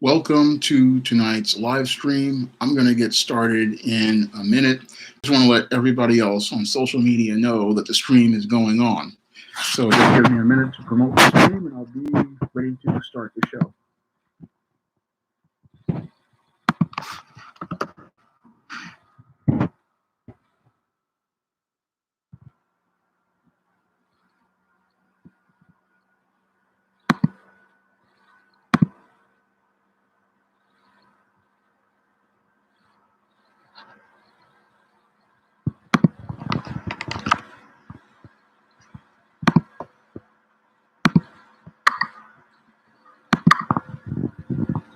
Welcome to tonight's live stream. I'm going to get started in a minute. Just want to let everybody else on social media know that the stream is going on. So just give me a minute to promote the stream and I'll be ready to start the show.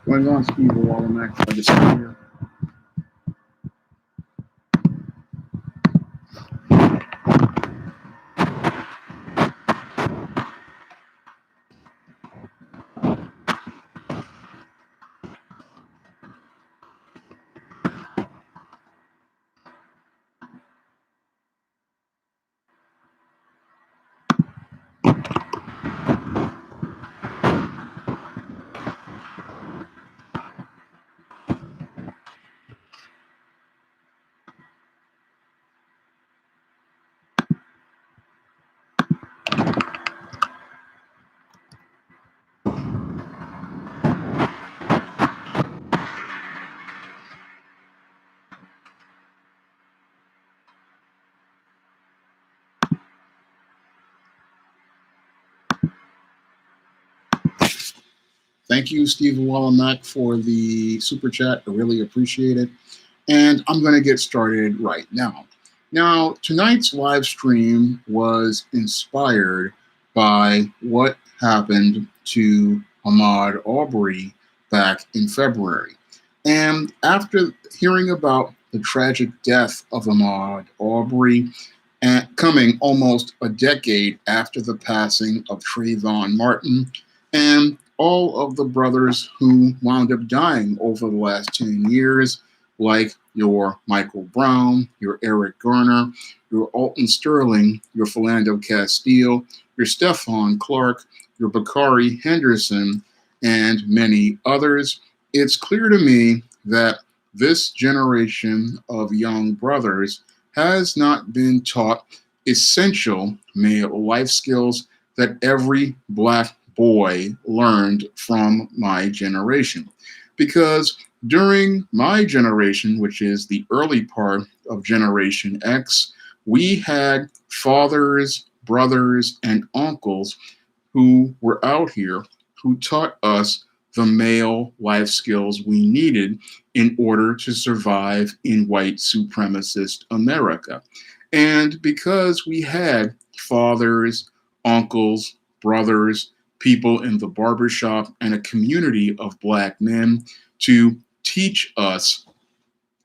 What's going on, Steve Wallamack? I just here. Thank you, Steve Wallamack, for the super chat. I really appreciate it. And I'm going to get started right now. Now, tonight's live stream was inspired by what happened to Ahmad Aubry back in February. And after hearing about the tragic death of Ahmad Aubry, and coming almost a decade after the passing of Trayvon Martin, and all of the brothers who wound up dying over the last 10 years, like your Michael Brown, your Eric Garner, your Alton Sterling, your Philando Castile, your Stephon Clark, your Bakari Henderson, and many others, it's clear to me that this generation of young brothers has not been taught essential male life skills that every Black boy learned from my generation. Because during my generation, which is the early part of Generation X, we had fathers, brothers, and uncles who were out here who taught us the male life skills we needed in order to survive in white supremacist America. And because we had fathers, uncles, brothers, people in the barbershop, and a community of Black men to teach us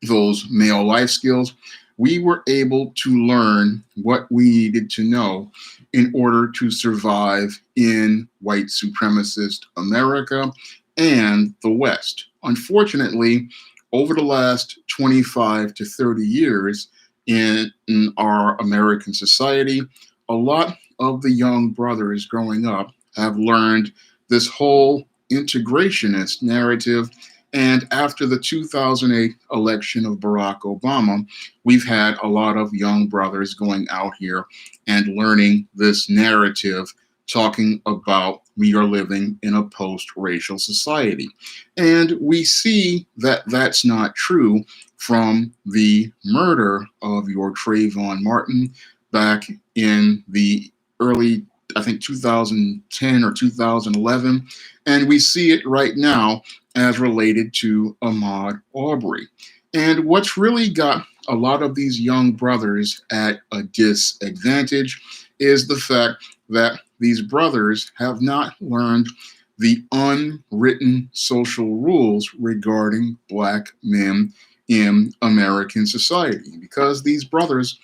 those male life skills, we were able to learn what we needed to know in order to survive in white supremacist America and the West. Unfortunately, over the last 25 to 30 years in our American society, a lot of the young brothers growing up have learned this whole integrationist narrative. And after the 2008 election of Barack Obama, we've had a lot of young brothers going out here and learning this narrative, talking about we are living in a post-racial society. And we see that that's not true from the murder of your Trayvon Martin back in the early, I think, 2010 or 2011. And we see it right now as related to Ahmad Aubry. And what's really got a lot of these young brothers at a disadvantage is the fact that these brothers have not learned the unwritten social rules regarding Black men in American society, because these brothers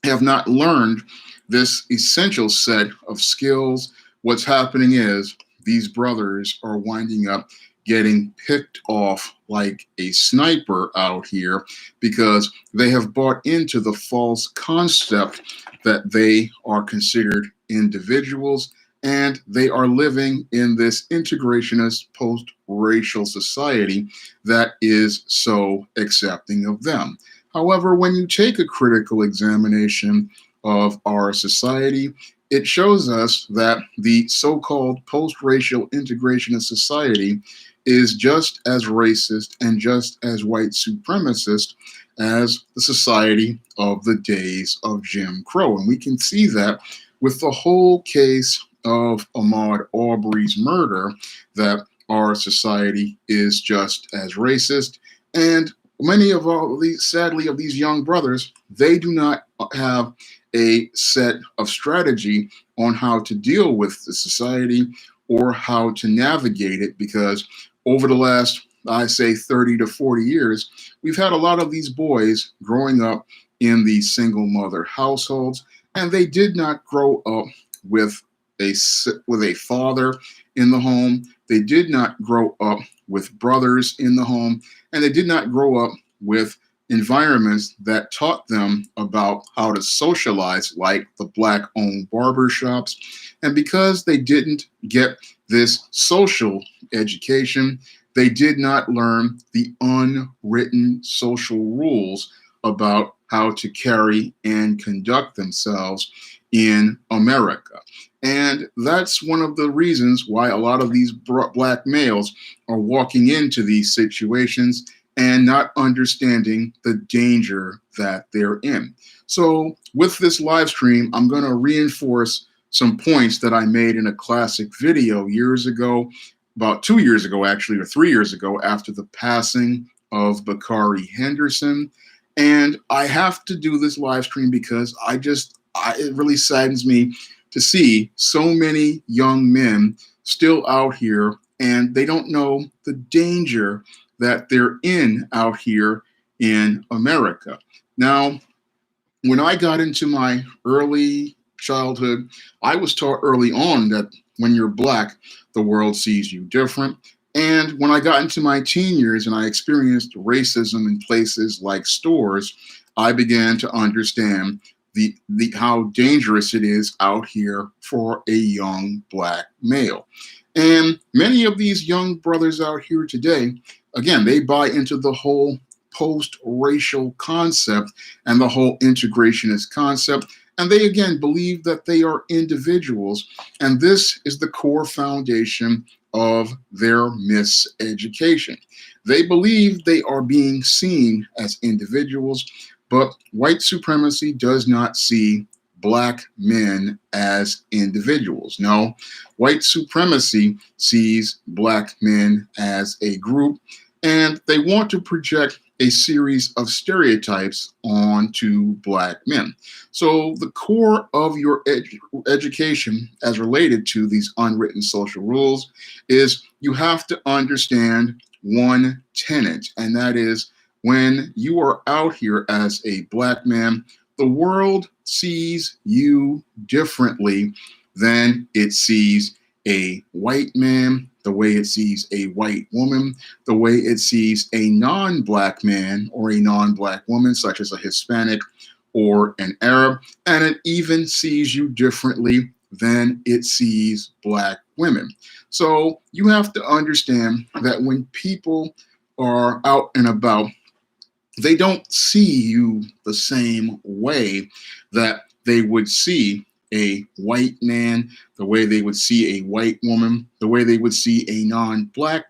have not learned this essential set of skills. What's happening is these brothers are winding up getting picked off like a sniper out here because they have bought into the false concept that they are considered individuals and they are living in this integrationist post-racial society that is so accepting of them. However, when you take a critical examination of our society, it shows us that the so-called post-racial integrationist society is just as racist and just as white supremacist as the society of the days of Jim Crow. And we can see that with the whole case of Ahmad Aubry's murder, that our society is just as racist. And many of all these, sadly, of these young brothers, they do not have a set of strategy on how to deal with the society or how to navigate it, because over the last, I say, 30 to 40 years, we've had a lot of these boys growing up in these single mother households, and they did not grow up with a father in the home. They did not grow up with brothers in the home, and they did not grow up with environments that taught them about how to socialize, like the Black-owned barbershops. And because they didn't get this social education, they did not learn the unwritten social rules about how to carry and conduct themselves in America. And that's one of the reasons why a lot of these Black males are walking into these situations and not understanding the danger that they're in. So with this live stream, I'm going to reinforce some points that I made in a classic video years ago, about 2 years ago, actually, or 3 years ago, after the passing of Bakari Henderson. And I have to do this live stream because it really saddens me to see so many young men still out here, and they don't know the danger that they're in out here in America. Now, when I got into my early childhood, I was taught early on that when you're Black, the world sees you different. And when I got into my teen years and I experienced racism in places like stores, I began to understand the how dangerous it is out here for a young Black male. And many of these young brothers out here today, again, they buy into the whole post-racial concept and the whole integrationist concept. And they, again, believe that they are individuals. And this is the core foundation of their miseducation. They believe they are being seen as individuals, but white supremacy does not see Black men as individuals. No, white supremacy sees Black men as a group, and they want to project a series of stereotypes onto Black men. So the core of your education as related to these unwritten social rules is you have to understand one tenet, and that is when you are out here as a Black man, the world sees you differently than it sees a white man, the way it sees a white woman, the way it sees a non-Black man or a non-Black woman, such as a Hispanic or an Arab, and it even sees you differently than it sees Black women. So you have to understand that when people are out and about, they don't see you the same way that they would see a white man, the way they would see a white woman, the way they would see a non-Black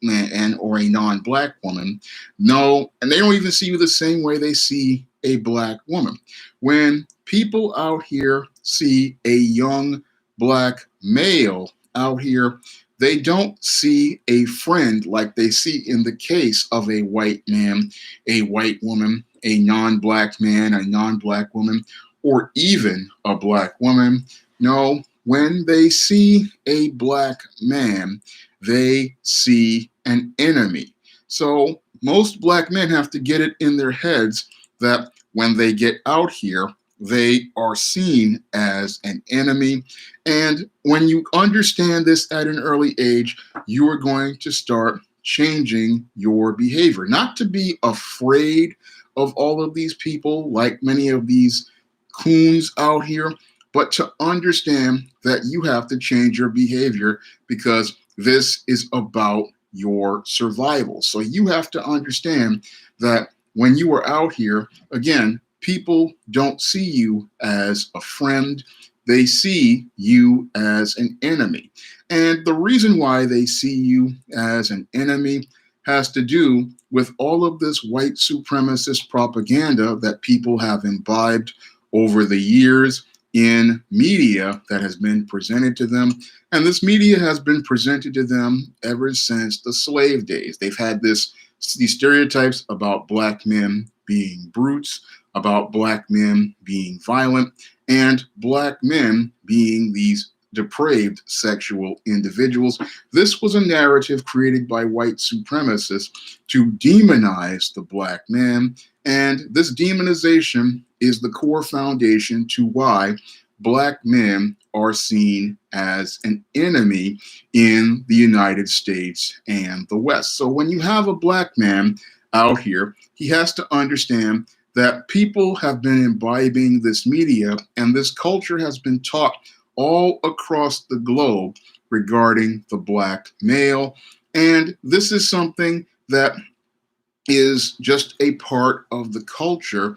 man or a non-Black woman. No, and they don't even see you the same way they see a Black woman. When people out here see a young Black male out here, they don't see a friend like they see in the case of a white man, a white woman, a non-Black man, a non-Black woman, or even a Black woman. No, when they see a Black man, they see an enemy. So most Black men have to get it in their heads that when they get out here, they are seen as an enemy. And when you understand this at an early age, you are going to start changing your behavior. Not to be afraid of all of these people, like many of these coons out here, but to understand that you have to change your behavior because this is about your survival. So you have to understand that when you are out here, again, people don't see you as a friend. They see you as an enemy. And the reason why they see you as an enemy has to do with all of this white supremacist propaganda that people have imbibed over the years in media that has been presented to them. And this media has been presented to them ever since the slave days. They've had these stereotypes about black men being brutes, about black men being violent, and black men being these depraved sexual individuals. This was a narrative created by white supremacists to demonize the black man. And this demonization is the core foundation to why black men are seen as an enemy in the United States and the West. So when you have a black man out here, he has to understand that people have been imbibing this media and this culture has been taught all across the globe regarding the black male. And this is something that is just a part of the culture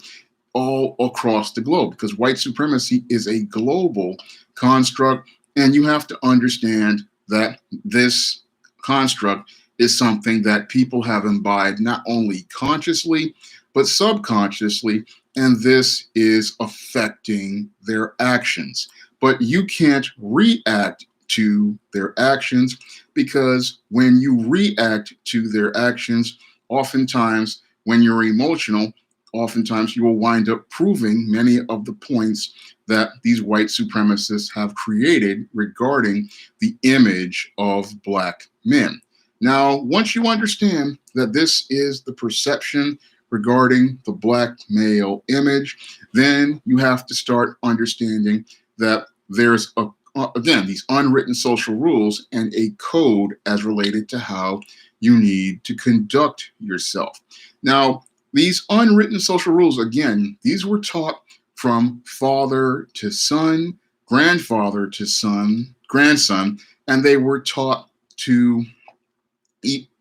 all across the globe because white supremacy is a global construct. And you have to understand that this construct is something that people have imbibed not only consciously, but subconsciously. And this is affecting their actions. But you can't react to their actions because when you react to their actions, oftentimes when you're emotional, oftentimes you will wind up proving many of the points that these white supremacists have created regarding the image of black men. Now, once you understand that this is the perception regarding the black male image, then you have to start understanding that there's again, these unwritten social rules and a code as related to how you need to conduct yourself. Now, these unwritten social rules, again, these were taught from father to son, grandfather to son, grandson, and they were taught to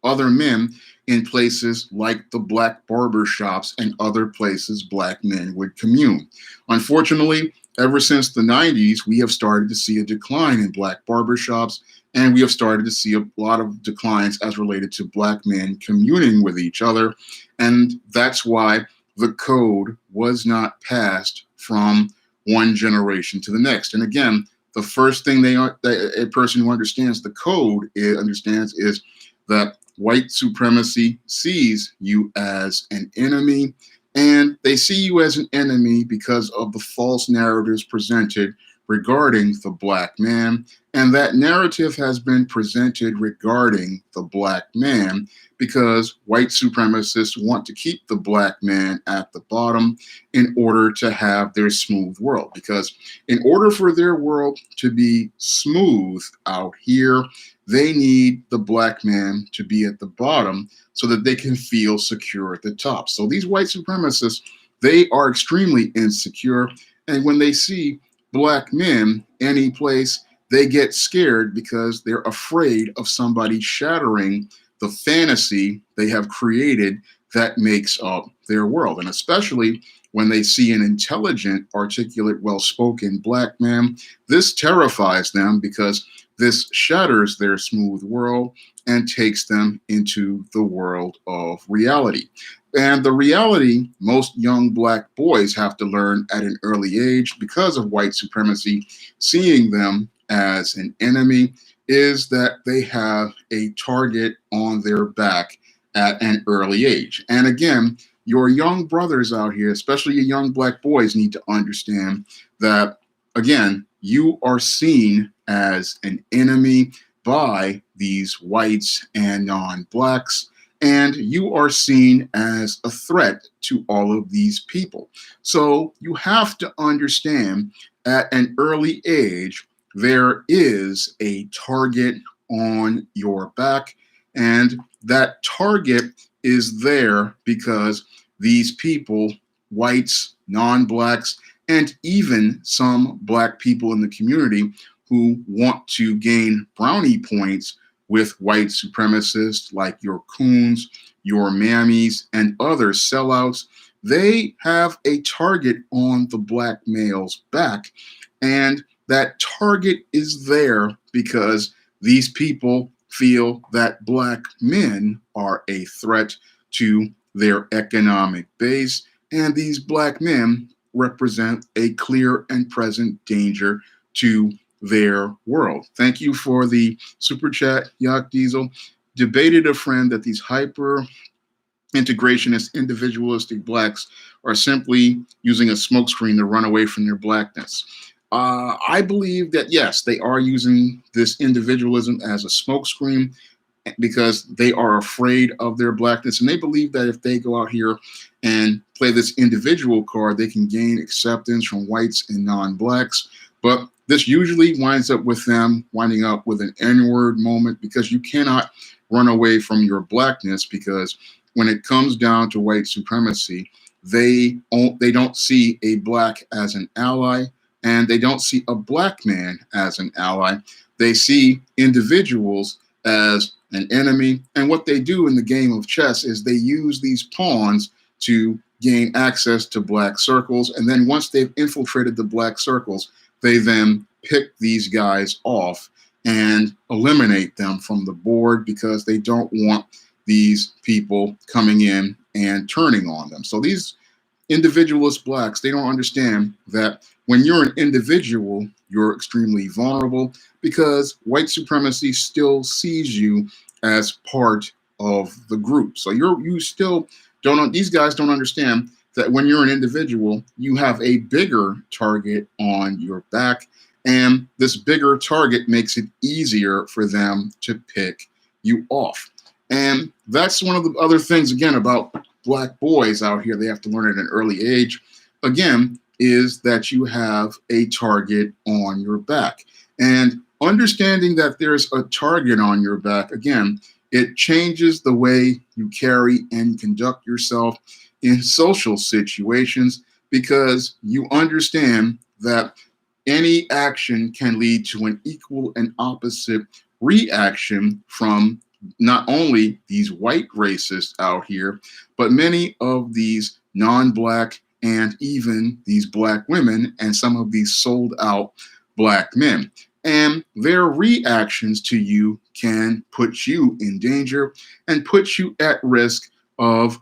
other men in places like the black barber shops and other places black men would commune. Unfortunately, ever since the 90s, we have started to see a decline in black barbershops, and we have started to see a lot of declines as related to black men communing with each other. And that's why the code was not passed from one generation to the next. And again, the first thing a person who understands the code understands is that white supremacy sees you as an enemy, and they see you as an enemy because of the false narratives presented regarding the black man. And that narrative has been presented regarding the black man because white supremacists want to keep the black man at the bottom in order to have their smooth world. Because in order for their world to be smooth out here, they need the black man to be at the bottom so that they can feel secure at the top. So these white supremacists, they are extremely insecure. And when they see black men any place, they get scared because they're afraid of somebody shattering the fantasy they have created that makes up their world. And especially when they see an intelligent, articulate, well-spoken black man, this terrifies them because this shatters their smooth world and takes them into the world of reality. And the reality most young black boys have to learn at an early age because of white supremacy, seeing them as an enemy, is that they have a target on their back at an early age. And again, your young brothers out here, especially your young black boys, need to understand that, again, you are seen as an enemy by these whites and non-blacks, and you are seen as a threat to all of these people. So you have to understand at an early age, there is a target on your back, and that target is there because these people, whites, non-blacks, and even some Black people in the community who want to gain brownie points with white supremacists like your Coons, your Mammies, and other sellouts. They have a target on the Black male's back, and that target is there because these people feel that Black men are a threat to their economic base, and these Black men represent a clear and present danger to their world. Thank you for the super chat, Yak Diesel. Debated a friend that these hyper integrationist, individualistic Blacks are simply using a smokescreen to run away from their Blackness. I believe that, yes, they are using this individualism as a smokescreen because they are afraid of their Blackness. And they believe that if they go out here and play this individual card, they can gain acceptance from whites and non-Blacks. But this usually winds up with them winding up with an N-word moment, because you cannot run away from your Blackness, because when it comes down to white supremacy, they don't see a Black as an ally, and they don't see a Black man as an ally. They see individuals as an enemy. And what they do in the game of chess is they use these pawns to gain access to Black circles. And then once they've infiltrated the Black circles, they then pick these guys off and eliminate them from the board, because they don't want these people coming in and turning on them. So these individualist Blacks, they don't understand that when you're an individual, you're extremely vulnerable, because white supremacy still sees you as part of the group. So you still don't, these guys don't understand that when you're an individual, you have a bigger target on your back, and this bigger target makes it easier for them to pick you off. And that's one of the other things, again, about Black boys out here, they have to learn at an early age, again, is that you have a target on your back. And understanding that there's a target on your back, again, it changes the way you carry and conduct yourself in social situations, because you understand that any action can lead to an equal and opposite reaction from not only these white racists out here, but many of these non-Black and even these Black women and some of these sold out Black men. And their reactions to you can put you in danger and put you at risk of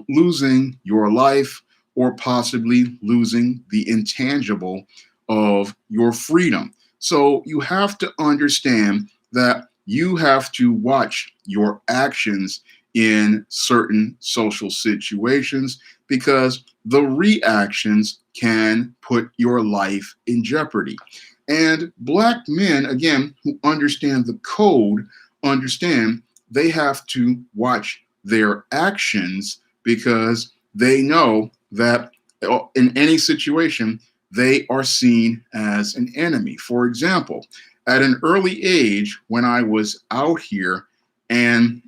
losing your life, or possibly losing the intangible of your freedom. So you have to understand that you have to watch your actions in certain social situations, because the reactions can put your life in jeopardy. And Black men, again, who understand the code, understand they have to watch their actions, because they know that in any situation, they are seen as an enemy. For example, at an early age, when I was out here and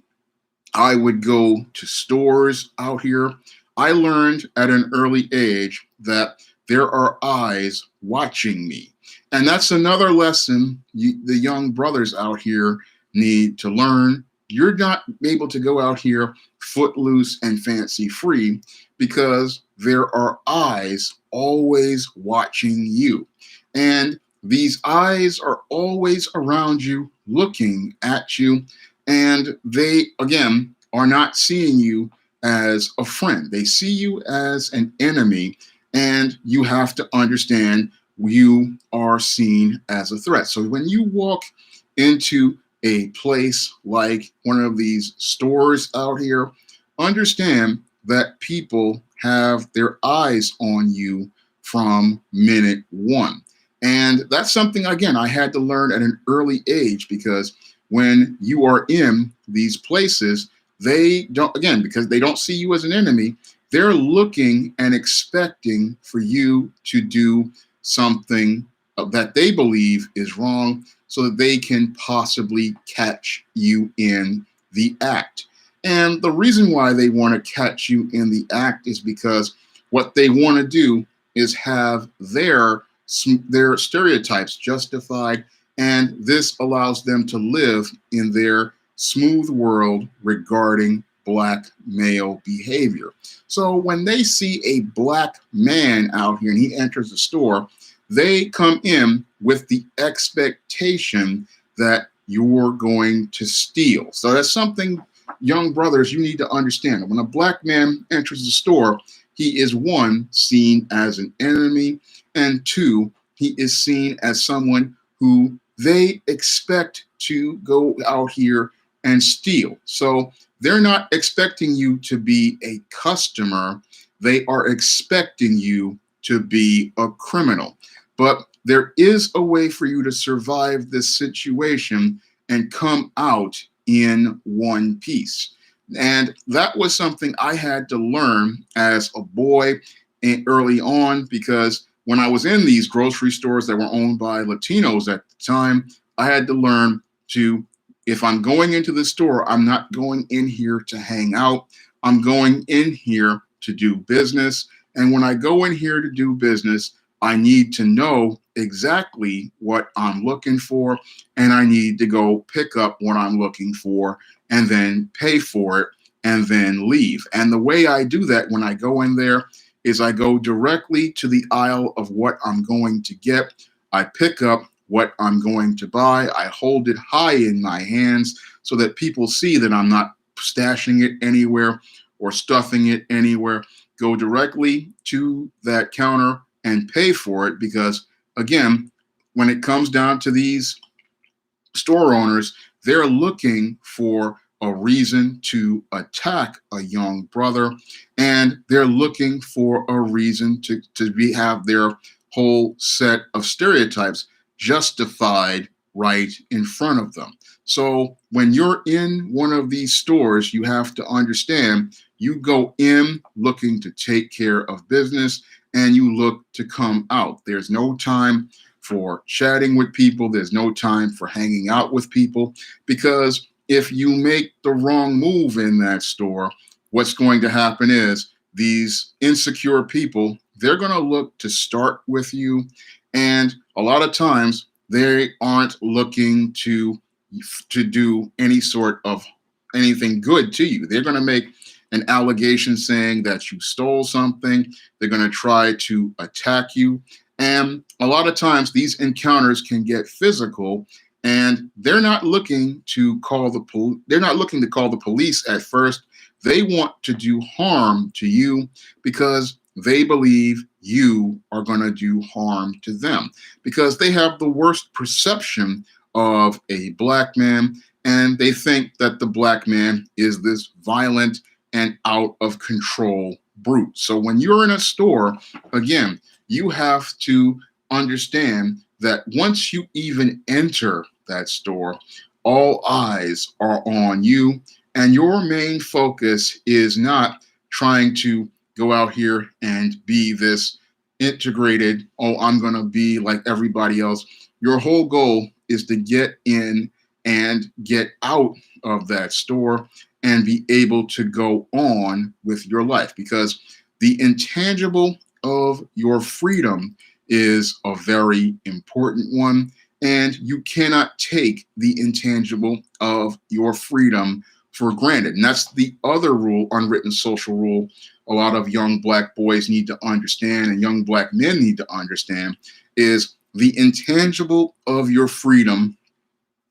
I would go to stores out here, I learned at an early age that there are eyes watching me. And that's another lesson the young brothers out here need to learn. You're not able to go out here footloose and fancy free, because there are eyes always watching you. And these eyes are always around you, looking at you, and they, again, are not seeing you as a friend. They see you as an enemy, and you have to understand you are seen as a threat. So when you walk into a place like one of these stores out here, understand that people have their eyes on you from minute one. And that's something, again, I had to learn at an early age, because when you are in these places, they don't, again, because they don't see you as an enemy, they're looking and expecting for you to do something that they believe is wrong, so that they can possibly catch you in the act. And the reason why they want to catch you in the act is because what they want to do is have their stereotypes justified, and this allows them to live in their smooth world regarding black male behavior. So when they see a black man out here and he enters the store, they come in with the expectation that you're going to steal. So that's something, young brothers, you need to understand. When a black man enters the store, he is one, seen as an enemy, and two, he is seen as someone who they expect to go out here and steal. So they're not expecting you to be a customer, they are expecting you to be a criminal. But there is a way for you to survive this situation and come out in one piece. And that was something I had to learn as a boy early on, because when I was in these grocery stores that were owned by Latinos at the time, I had to learn to, if I'm going into the store, I'm not going in here to hang out. I'm going in here to do business. And when I go in here to do business, I need to know exactly what I'm looking for, and I need to go pick up what I'm looking for and then pay for it and then leave. And the way I do that when I go in there is I go directly to the aisle of what I'm going to get. I pick up what I'm going to buy. I hold it high in my hands so that people see that I'm not stashing it anywhere or stuffing it anywhere. Go directly to that counter and pay for it, because again, when it comes down to these store owners, they're looking for a reason to attack a young brother, and they're looking for a reason to have their whole set of stereotypes justified right in front of them. So when you're in one of these stores, you have to understand you go in looking to take care of business and you look to come out. There's no time for chatting with people. There's no time for hanging out with people, because if you make the wrong move in that store, what's going to happen is these insecure people, they're going to look to start with you. And a lot of times they aren't looking to do any sort of anything good to you. They're going to make an allegation saying that you stole something. They're going to try to attack you. And a lot of times these encounters can get physical, and they're not looking to call the police at first. They want to do harm to you because they believe you are going to do harm to them, because they have the worst perception of a black man, and they think that the black man is this violent and out of control brute. So when you're in a store, again, you have to understand that once you even enter that store, all eyes are on you, and your main focus is not trying to go out here and be this integrated, oh, I'm going to be like everybody else. Your whole goal is to get in and get out of that store and be able to go on with your life, because the intangible of your freedom is a very important one, and you cannot take the intangible of your freedom for granted. And that's the other rule, unwritten social rule, a lot of young black boys need to understand and young black men need to understand, is the intangible of your freedom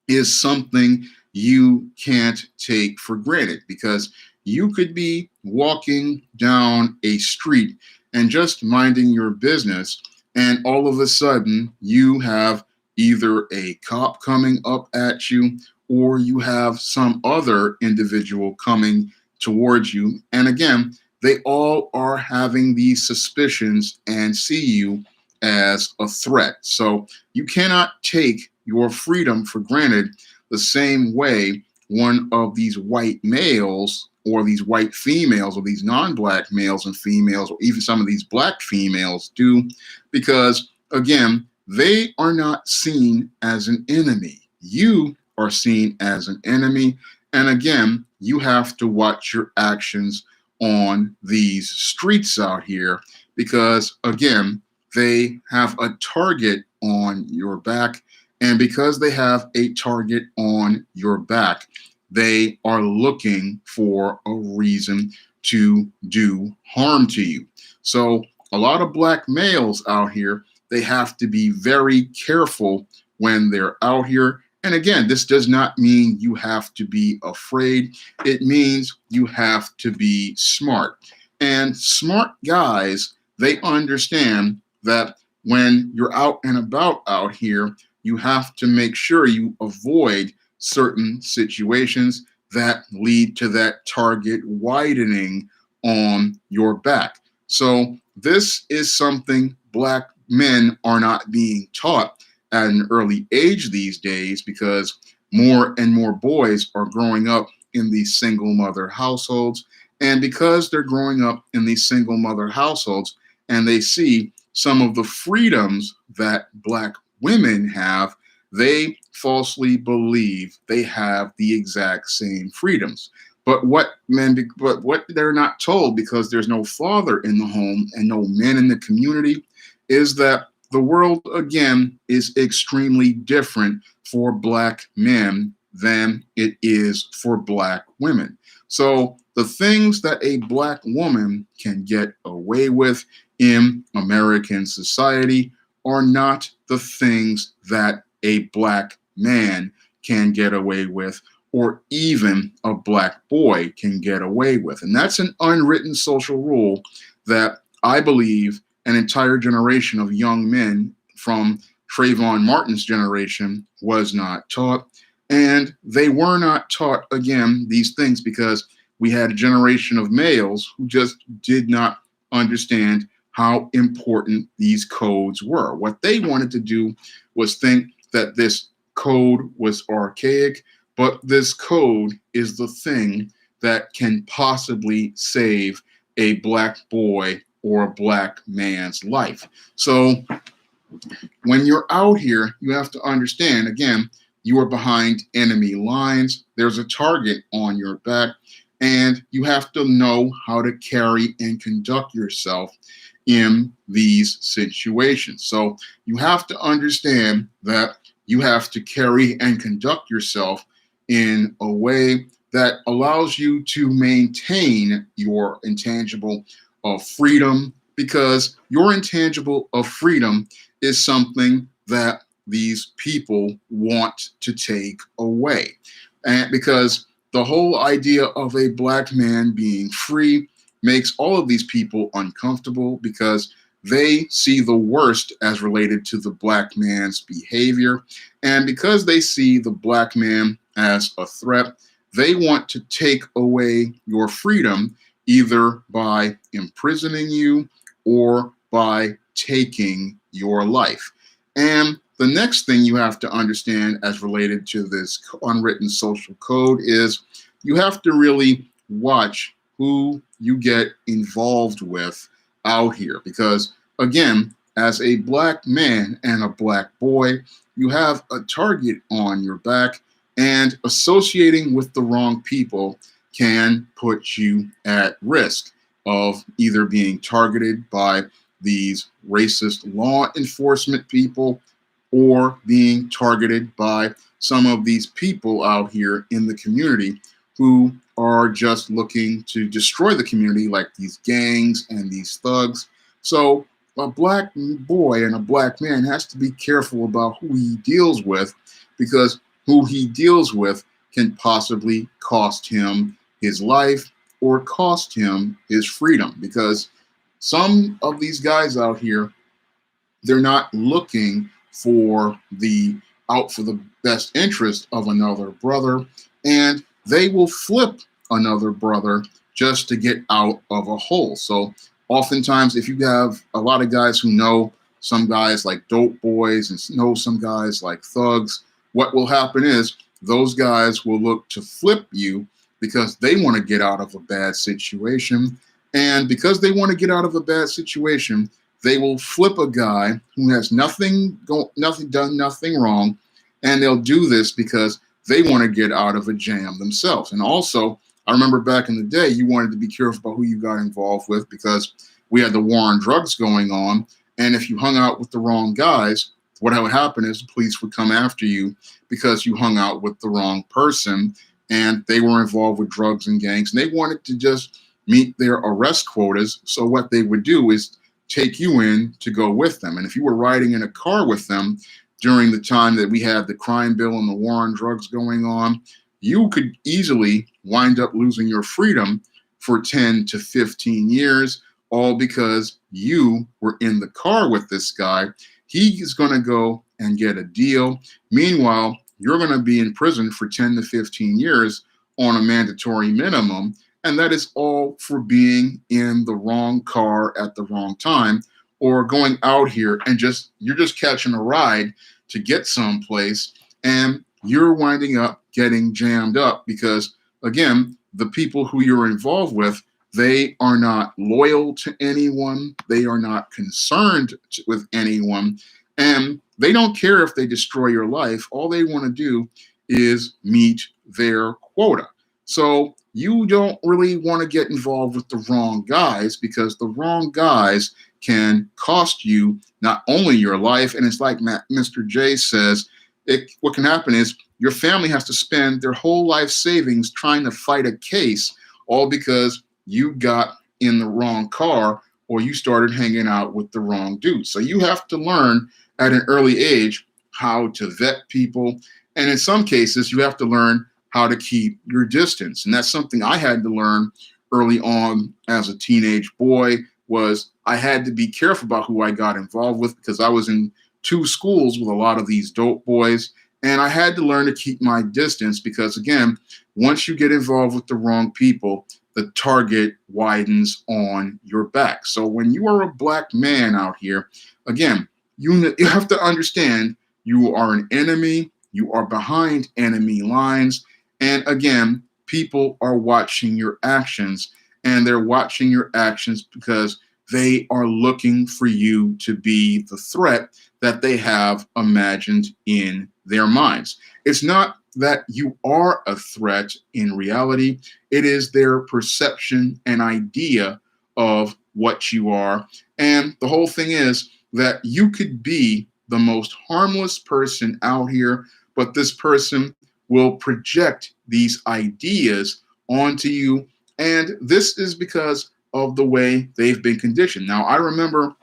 is something you can't take for granted, because you could be walking down a street and just minding your business, and all of a sudden you have either a cop coming up at you or you have some other individual coming towards you. And again, they all are having these suspicions and see you as a threat. So you cannot take your freedom for granted the same way one of these white males or these white females or these non-black males and females or even some of these black females do, because again, they are not seen as an enemy. You are seen as an enemy. And again, you have to watch your actions on these streets out here, because, again, they have a target on your back. And because they have a target on your back, they are looking for a reason to do harm to you. So, a lot of black males out here, they have to be very careful when they're out here. And again, this does not mean you have to be afraid. It means you have to be smart. And smart guys, they understand that when you're out and about out here, you have to make sure you avoid certain situations that lead to that target widening on your back. So, this is something black men are not being taught at an early age these days, because more and more boys are growing up in these single mother households. And because they're growing up in these single mother households and they see some of the freedoms that black women have, they falsely believe they have the exact same freedoms. But what they're not told, because there's no father in the home and no men in the community, is that the world, again, is extremely different for black men than it is for black women. So the things that a black woman can get away with in American society are not the things that a black man can get away with, or even a black boy can get away with. And that's an unwritten social rule that I believe an entire generation of young men from Trayvon Martin's generation was not taught. And they were not taught, again, these things because we had a generation of males who just did not understand how important these codes were. What they wanted to do was think that this code was archaic, but this code is the thing that can possibly save a black boy or a black man's life. So when you're out here, you have to understand, again, you are behind enemy lines. There's a target on your back, and you have to know how to carry and conduct yourself in these situations. So you have to understand that you have to carry and conduct yourself in a way that allows you to maintain your intangible of freedom, because your intangible of freedom is something that these people want to take away. And because the whole idea of a black man being free makes all of these people uncomfortable, because they see the worst as related to the black man's behavior. And because they see the black man as a threat, they want to take away your freedom, either by imprisoning you or by taking your life. And the next thing you have to understand as related to this unwritten social code is you have to really watch who you get involved with out here. Because, again, as a black man and a black boy, you have a target on your back, and associating with the wrong people can put you at risk of either being targeted by these racist law enforcement people or being targeted by some of these people out here in the community who are just looking to destroy the community, like these gangs and these thugs. So a black boy and a black man has to be careful about who he deals with, because who he deals with can possibly cost him his life or cost him his freedom. Because some of these guys out here, they're not looking for the out for the best interest of another brother, and they will flip another brother just to get out of a hole. So oftentimes, if you have a lot of guys who know some guys like dope boys and know some guys like thugs, what will happen is those guys will look to flip you because they want to get out of a bad situation. And because they want to get out of a bad situation, they will flip a guy who has done nothing wrong, and they'll do this because they want to get out of a jam themselves. And also, I remember back in the day, you wanted to be careful about who you got involved with, because we had the war on drugs going on. And if you hung out with the wrong guys, what would happen is the police would come after you because you hung out with the wrong person and they were involved with drugs and gangs. And they wanted to just meet their arrest quotas. So what they would do is take you in to go with them. And if you were riding in a car with them during the time that we had the crime bill and the war on drugs going on, you could easily wind up losing your freedom for 10 to 15 years, all because you were in the car with this guy. He's going to go and get a deal. Meanwhile, you're going to be in prison for 10 to 15 years on a mandatory minimum. And that is all for being in the wrong car at the wrong time, or going out here and you're just catching a ride to get someplace, and you're winding up getting jammed up because, again, the people who you're involved with, they are not loyal to anyone. They are not concerned with anyone. And they don't care if they destroy your life. All they want to do is meet their quota. So you don't really want to get involved with the wrong guys, because the wrong guys can cost you not only your life, and it's like Mr. J says, what can happen is your family has to spend their whole life savings trying to fight a case, all because you got in the wrong car or you started hanging out with the wrong dude. So you have to learn at an early age how to vet people. And in some cases, you have to learn how to keep your distance. And that's something I had to learn early on as a teenage boy. Was I had to be careful about who I got involved with, because I was in two schools with a lot of these dope boys. And I had to learn to keep my distance because, again, once you get involved with the wrong people, the target widens on your back. So when you are a black man out here, again, you have to understand you are an enemy. You are behind enemy lines. And again, people are watching your actions, and they're watching your actions because they are looking for you to be the threat that they have imagined in their minds. It's not that you are a threat in reality. It is their perception and idea of what you are. And the whole thing is that you could be the most harmless person out here, but this person will project these ideas onto you. And this is because of the way they've been conditioned. Now, I remember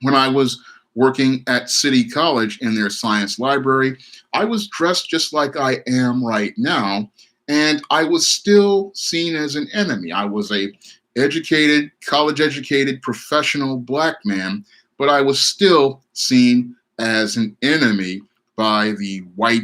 when I was working at City College in their science library, I was dressed just like I am right now, and I was still seen as an enemy. I was a educated, college-educated, professional black man, but I was still seen as an enemy by the white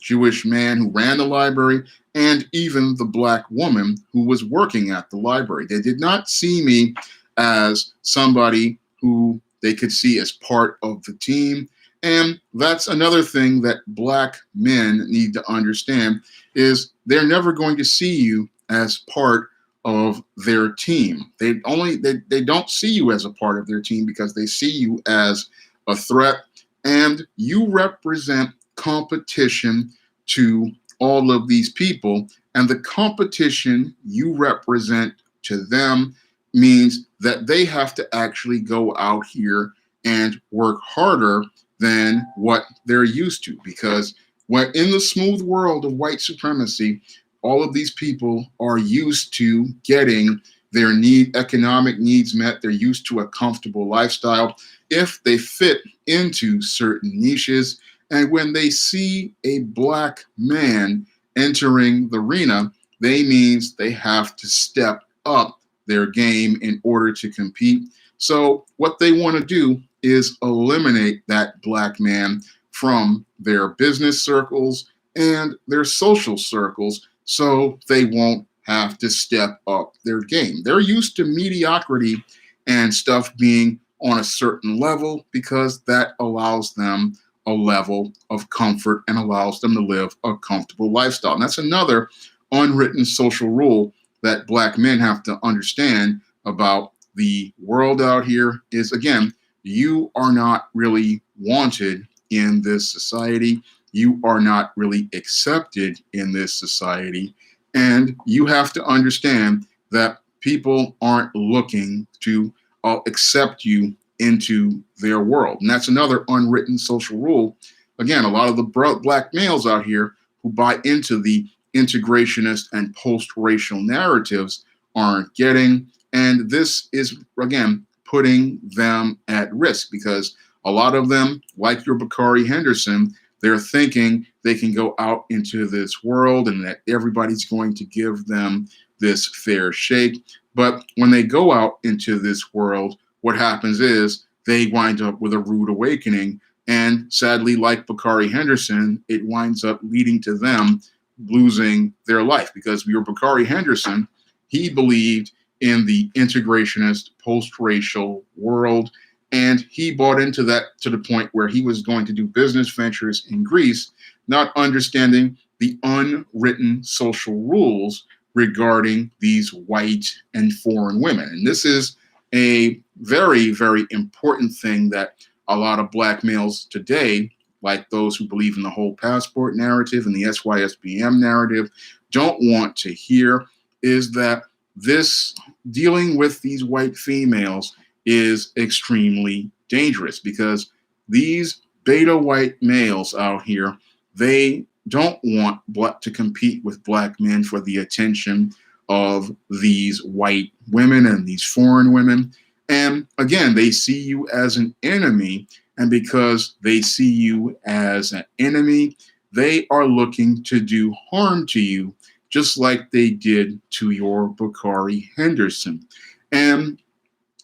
Jewish man who ran the library, and even the black woman who was working at the library. They did not see me as somebody who they could see as part of the team. And that's another thing that black men need to understand, is they're never going to see you as part of their team. They don't see you as a part of their team because they see you as a threat, and you represent competition to all of these people. And the competition you represent to them means that they have to actually go out here and work harder than what they're used to. Because when in the smooth world of white supremacy, all of these people are used to getting their economic needs met. They're used to a comfortable lifestyle if they fit into certain niches. And when they see a black man entering the arena, means they have to step up their game in order to compete. So what they want to do is eliminate that black man from their business circles and their social circles, so they won't have to step up their game. They're used to mediocrity and stuff being on a certain level because that allows them a level of comfort and allows them to live a comfortable lifestyle. And that's another unwritten social rule that black men have to understand about the world out here is, again, you are not really wanted in this society. You are not really accepted in this society. And you have to understand that people aren't looking to accept you into their world. And that's another unwritten social rule. Again, a lot of the black males out here who buy into the integrationist and post-racial narratives aren't getting. And this is, again, putting them at risk because a lot of them, like your Bakari Henderson, they're thinking they can go out into this world and that everybody's going to give them this fair shake. But when they go out into this world, what happens is they wind up with a rude awakening. And sadly, like Bakari Henderson, it winds up leading to them losing their life because your Bakari Henderson, he believed in the integrationist post-racial world. And he bought into that to the point where he was going to do business ventures in Greece, not understanding the unwritten social rules regarding these white and foreign women. And this is a very, very important thing that a lot of black males today, like those who believe in the whole passport narrative and the SYSBM narrative, don't want to hear is that this dealing with these white females is extremely dangerous because these beta white males out here, they don't want to compete with black men for the attention of these white women and these foreign women. And again, they see you as an enemy. And because they see you as an enemy, they are looking to do harm to you, just like they did to your Bakari Henderson. And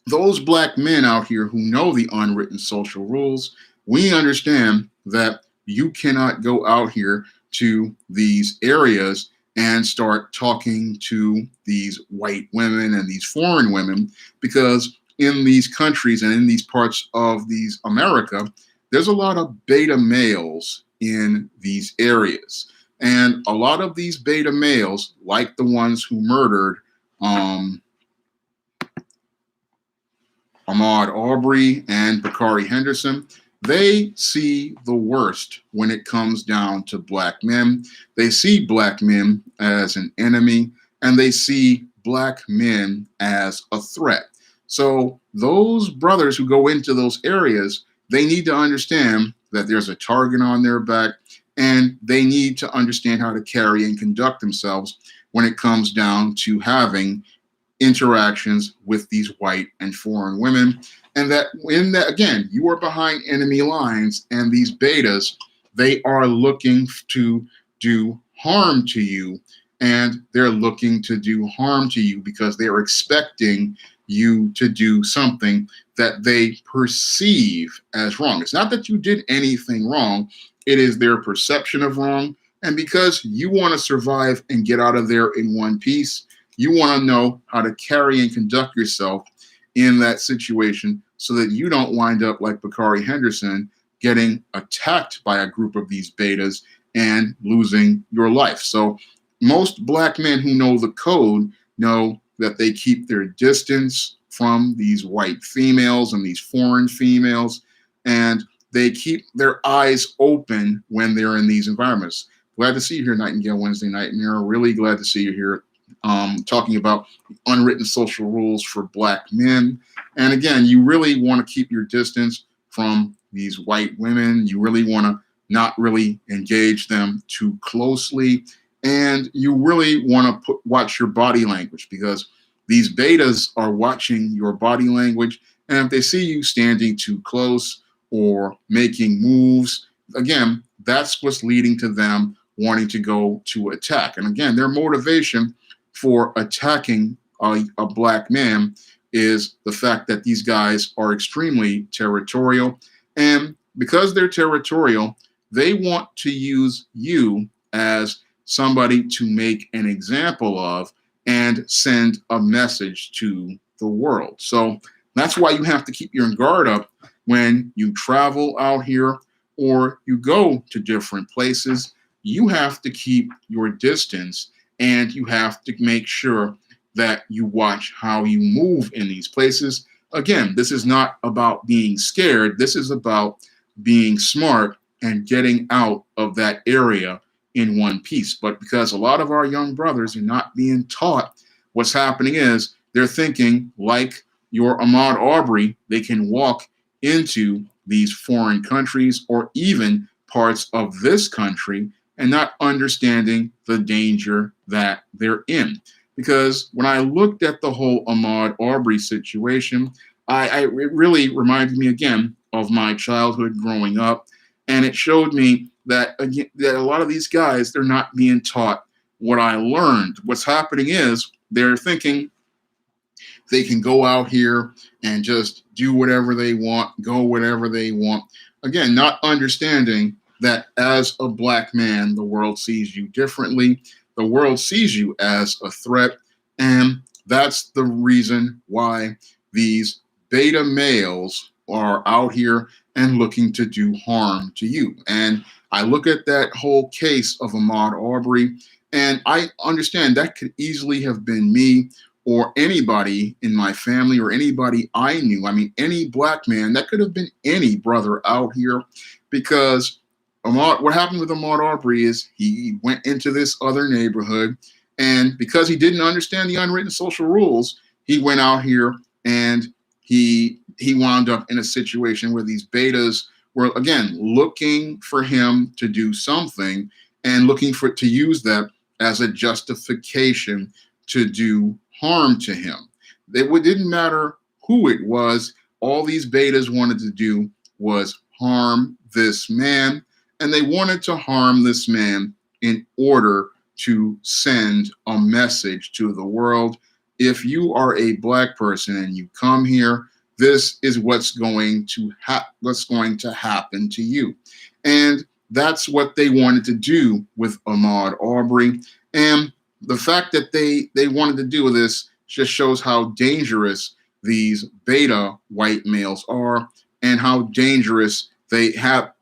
those black men out here who know the unwritten social rules, we understand that you cannot go out here to these areas and start talking to these white women and these foreign women because in these countries and in these parts of these America, there's a lot of beta males in these areas. And a lot of these beta males, like the ones who murdered Ahmad Aubry and Bakari Henderson, they see the worst when it comes down to black men. They see black men as an enemy, and they see black men as a threat. So those brothers who go into those areas, they need to understand that there's a target on their back, and they need to understand how to carry and conduct themselves when it comes down to having interactions with these white and foreign women. And that in that, again, you are behind enemy lines, and these betas, they are looking to do harm to you, and they're looking to do harm to you because they're expecting you to do something that they perceive as wrong. It's not that you did anything wrong, it is their perception of wrong. And because you want to survive and get out of there in one piece, you want to know how to carry and conduct yourself in that situation so that you don't wind up like Bakari Henderson getting attacked by a group of these betas and losing your life. So most black men who know the code know that they keep their distance from these white females and these foreign females, and they keep their eyes open when they're in these environments. Glad to see you here, Nightingale Wednesday Nightmare. Really glad to see you here talking about unwritten social rules for black men. And again, you really want to keep your distance from these white women. You really want to not really engage them too closely. And you really want to watch your body language because these betas are watching your body language. And if they see you standing too close or making moves, again, that's what's leading to them wanting to go to attack. And again, their motivation for attacking a black man is the fact that these guys are extremely territorial. And because they're territorial, they want to use you as somebody to make an example of and send a message to the world. So that's why you have to keep your guard up when you travel out here or you go to different places. You have to keep your distance, and you have to make sure that you watch how you move in these places. Again, this is not about being scared. This is about being smart and getting out of that area in one piece. But because a lot of our young brothers are not being taught, what's happening is They're thinking like your Ahmad Aubry, they can walk into these foreign countries or even parts of this country and not understanding the danger that they're in. Because when I looked at the whole Ahmad Aubry situation, it really reminded me again of my childhood growing up, and it showed me that again that a lot of these guys, they're not being taught what I learned. What's happening is they're thinking they can go out here and just do whatever they want, go whatever they want. Again, not understanding that as a black man, the world sees you differently. The world sees you as a threat. And that's the reason why these beta males are out here and looking to do harm to you. And I look at that whole case of Ahmad Aubry, and I understand that could easily have been me or anybody in my family or anybody I knew. I mean, any black man, that could have been any brother out here, because what happened with Ahmad Aubry is he went into this other neighborhood, and because he didn't understand the unwritten social rules, he went out here and he wound up in a situation where these betas were again looking for him to do something and looking for to use that as a justification to do harm to him. It didn't matter who it was. All these betas wanted to do was harm this man, and they wanted to harm this man in order to send a message to the world. If you are a black person and you come here, this is what's going to happen to you. And that's what they wanted to do with Ahmad Aubry. And the fact that they wanted to do this just shows how dangerous these beta white males are and how dangerous they have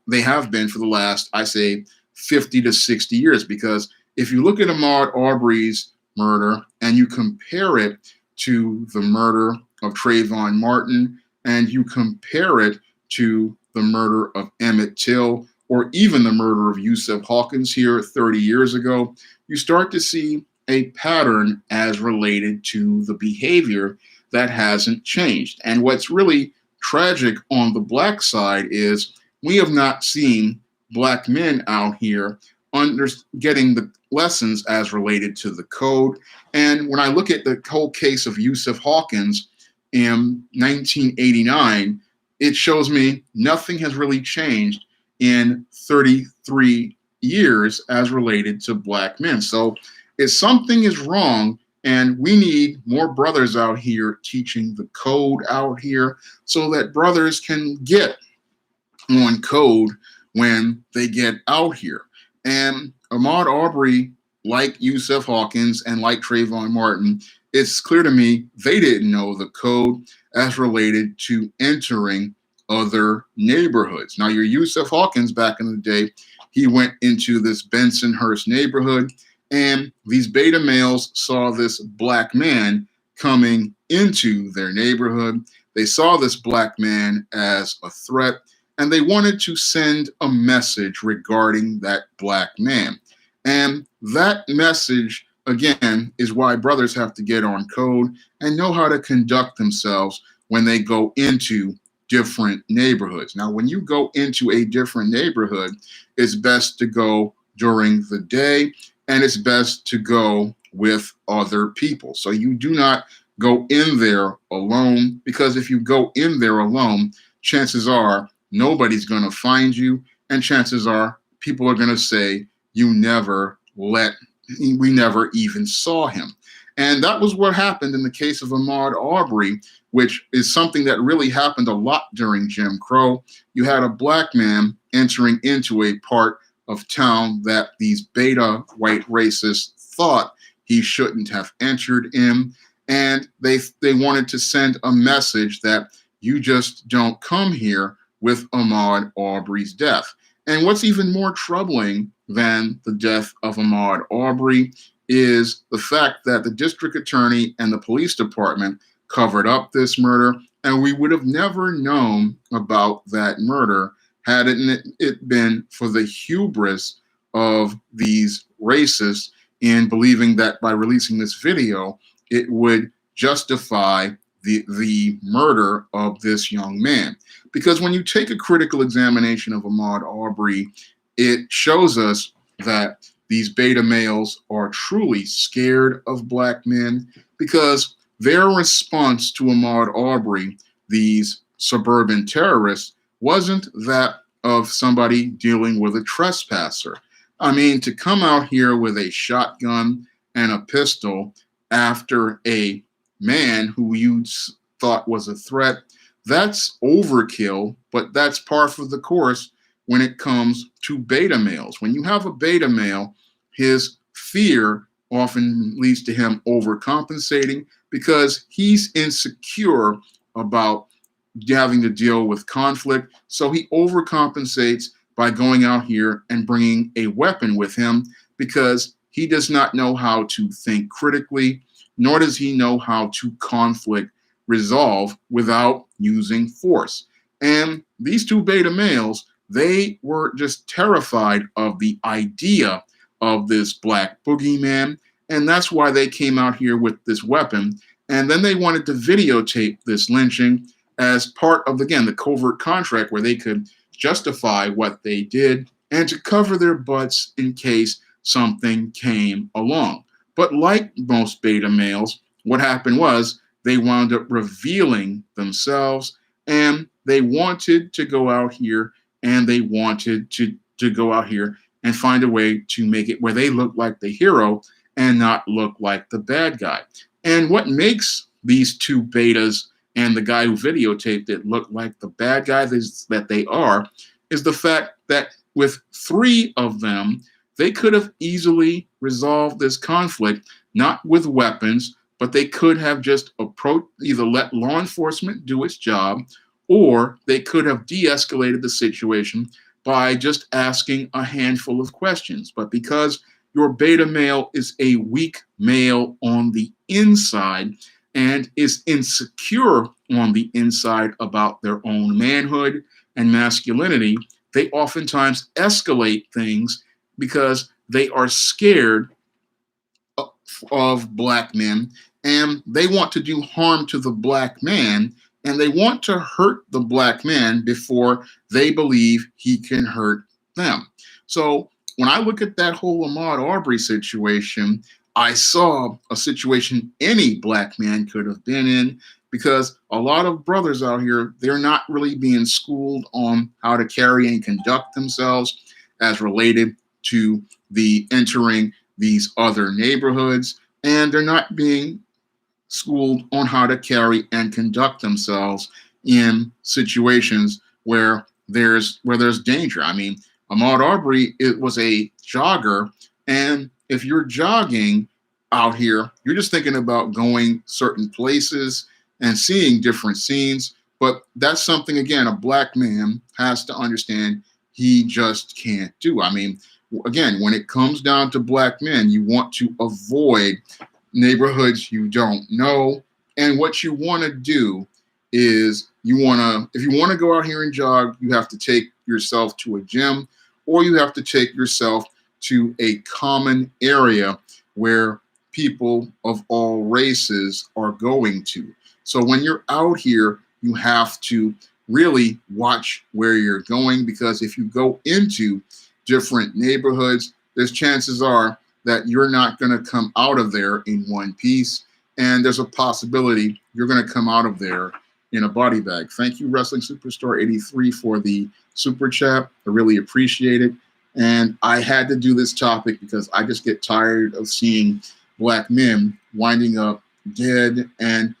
been for the last, I say, 50 to 60 years. Because if you look at Ahmad Aubry's murder and you compare it to the murder of Trayvon Martin, and you compare it to the murder of Emmett Till, or even the murder of Yusuf Hawkins here 30 years ago, you start to see a pattern as related to the behavior that hasn't changed. And what's really tragic on the black side is we have not seen black men out here getting the lessons as related to the code. And when I look at the whole case of Yusuf Hawkins in 1989, it shows me nothing has really changed in 33 years as related to black men. So if something is wrong, and we need more brothers out here teaching the code out here so that brothers can get on code when they get out here. And Ahmad Aubry, like Yusuf Hawkins and like Trayvon Martin, it's clear to me they didn't know the code as related to entering other neighborhoods. Now, your Yusuf Hawkins back in the day, he went into this Bensonhurst neighborhood, and these beta males saw this black man coming into their neighborhood. They saw this black man as a threat, and they wanted to send a message regarding that black man. And that message, again, is why brothers have to get on code and know how to conduct themselves when they go into different neighborhoods. Now, when you go into a different neighborhood, it's best to go during the day, and it's best to go with other people. So you do not go in there alone, because if you go in there alone, chances are nobody's going to find you, and chances are people are going to say we never even saw him. And that was what happened in the case of Ahmad Aubry, which is something that really happened a lot during Jim Crow. You had a black man entering into a part of town that these beta white racists thought he shouldn't have entered in. And they wanted to send a message that you just don't come here with Ahmad Aubry's death. And what's even more troubling than the death of Ahmad Aubry is the fact that the district attorney and the police department covered up this murder, and we would have never known about that murder had it been for the hubris of these racists in believing that by releasing this video, it would justify the murder of this young man. Because when you take a critical examination of Ahmad Aubry, it shows us that these beta males are truly scared of black men because their response to Ahmad Aubry, these suburban terrorists, wasn't that of somebody dealing with a trespasser. I mean, to come out here with a shotgun and a pistol after a man who you thought was a threat, that's overkill, but that's par for the course when it comes to beta males. When you have a beta male, his fear often leads to him overcompensating because he's insecure about having to deal with conflict. So he overcompensates by going out here and bringing a weapon with him because he does not know how to think critically, nor does he know how to conflict resolve without using force. And these two beta males, they were just terrified of the idea of this black boogeyman. And that's why they came out here with this weapon. And then they wanted to videotape this lynching as part of, again, the covert contract where they could justify what they did and to cover their butts in case something came along. But like most beta males, what happened was they wound up revealing themselves and they wanted to go out here and they wanted to go out here and find a way to make it where they look like the hero and not look like the bad guy. And what makes these two betas and the guy who videotaped it look like the bad guy that they are is the fact that with three of them, they could have easily resolved this conflict, not with weapons, but they could have just approached, either let law enforcement do its job, or they could have de-escalated the situation by just asking a handful of questions. But because your beta male is a weak male on the inside and is insecure on the inside about their own manhood and masculinity, they oftentimes escalate things because they are scared of black men and they want to do harm to the black man and they want to hurt the black man before they believe he can hurt them. So when I look at that whole Ahmad Aubry situation, I saw a situation any black man could have been in because a lot of brothers out here, they're not really being schooled on how to carry and conduct themselves as related to the entering these other neighborhoods, and they're not being schooled on how to carry and conduct themselves in situations where there's danger. I mean, Ahmad Aubry, it was a jogger, and if you're jogging out here, you're just thinking about going certain places and seeing different scenes. But that's something, again, a black man has to understand he just can't do. I mean, again, when it comes down to black men, you want to avoid neighborhoods you don't know. And what you want to do is if you want to go out here and jog, you have to take yourself to a gym or you have to take yourself to a common area where people of all races are going to. So when you're out here, you have to really watch where you're going because if you go into different neighborhoods, there's chances are that you're not going to come out of there in one piece. And there's a possibility you're going to come out of there in a body bag. Thank you, Wrestling Superstar 83, for the super chat. I really appreciate it. And I had to do this topic because I just get tired of seeing black men winding up dead and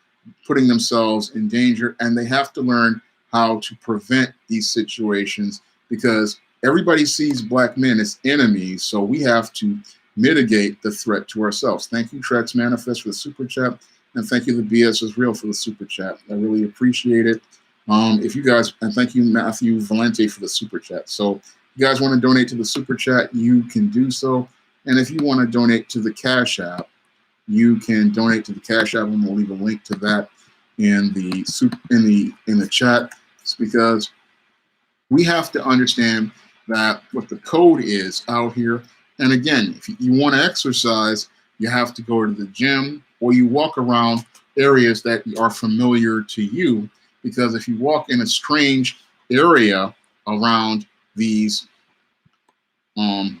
putting themselves in danger. And they have to learn how to prevent these situations because everybody sees black men as enemies. So we have to mitigate the threat to ourselves. Thank you, Trex Manifest, for the super chat. And thank you, The BS is Real, for the super chat. I really appreciate it. If you guys, and thank you, Matthew Valente, for the super chat. So if you guys want to donate to the super chat, you can do so. And if you want to donate to the Cash App, you can donate to the Cash App, and we'll leave a link to that in the chat. It's because we have to understand that what the code is out here. And again, if you want to exercise, you have to go to the gym or you walk around areas that are familiar to you. Because if you walk in a strange area around these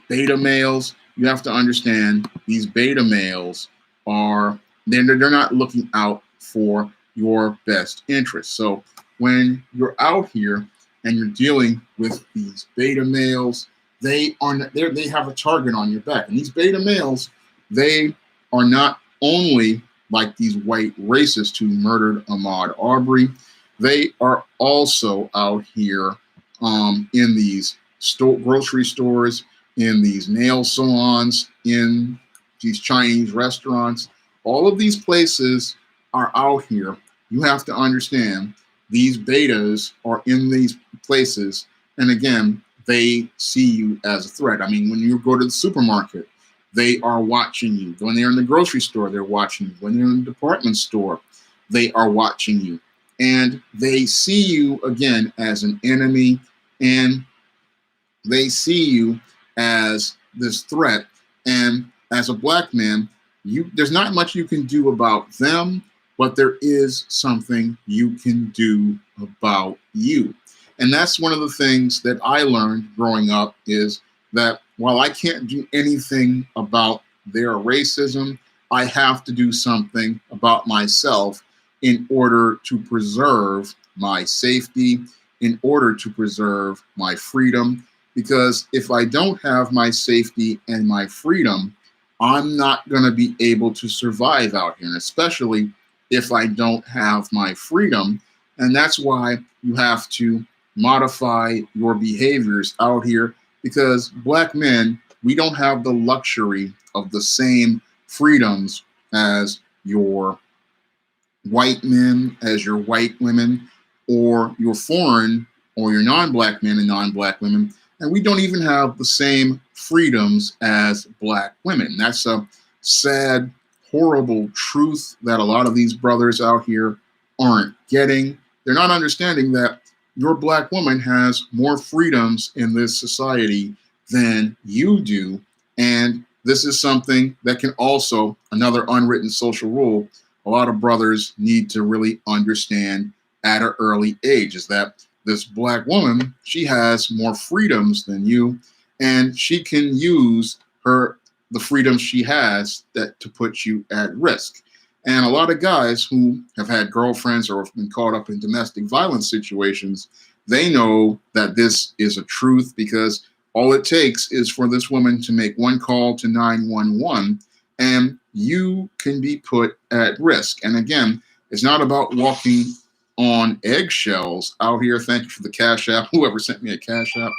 beta males, you have to understand these beta males are they're not looking out for your best interest. So when you're out here and you're dealing with these beta males, they have a target on your back, and these beta males, they are not only like these white racists who murdered Ahmad Aubrey, they are also out here in these grocery stores, in these nail salons, in these Chinese restaurants. All of these places are out here. You have to understand these betas are in these places. And again, they see you as a threat. I mean, when you go to the supermarket, they are watching you. When they're in the grocery store, they're watching you. When they're in the department store, they are watching you. And they see you again as an enemy, and they see you as this threat. And as a black man, there's not much you can do about them, but there is something you can do about you. And that's one of the things that I learned growing up, is that while I can't do anything about their racism, I have to do something about myself in order to preserve my safety, in order to preserve my freedom. Because if I don't have my safety and my freedom, I'm not going to be able to survive out here, and especially if I don't have my freedom. And that's why you have to modify your behaviors out here, because black men, we don't have the luxury of the same freedoms as your white men, as your white women, or your foreign or your non-black men and non-black women. And we don't even have the same freedoms as black women. That's a sad, horrible truth that a lot of these brothers out here aren't getting. They're not understanding that your black woman has more freedoms in this society than you do. And this is something that can also, another unwritten social rule, a lot of brothers need to really understand at an early age, is that this black woman, she has more freedoms than you, and she can use the freedoms she has that to put you at risk. And a lot of guys who have had girlfriends or have been caught up in domestic violence situations, they know that this is a truth, because all it takes is for this woman to make one call to 911 and you can be put at risk. And again, it's not about walking on eggshells out here. Thank you for the Cash App, whoever sent me a Cash App.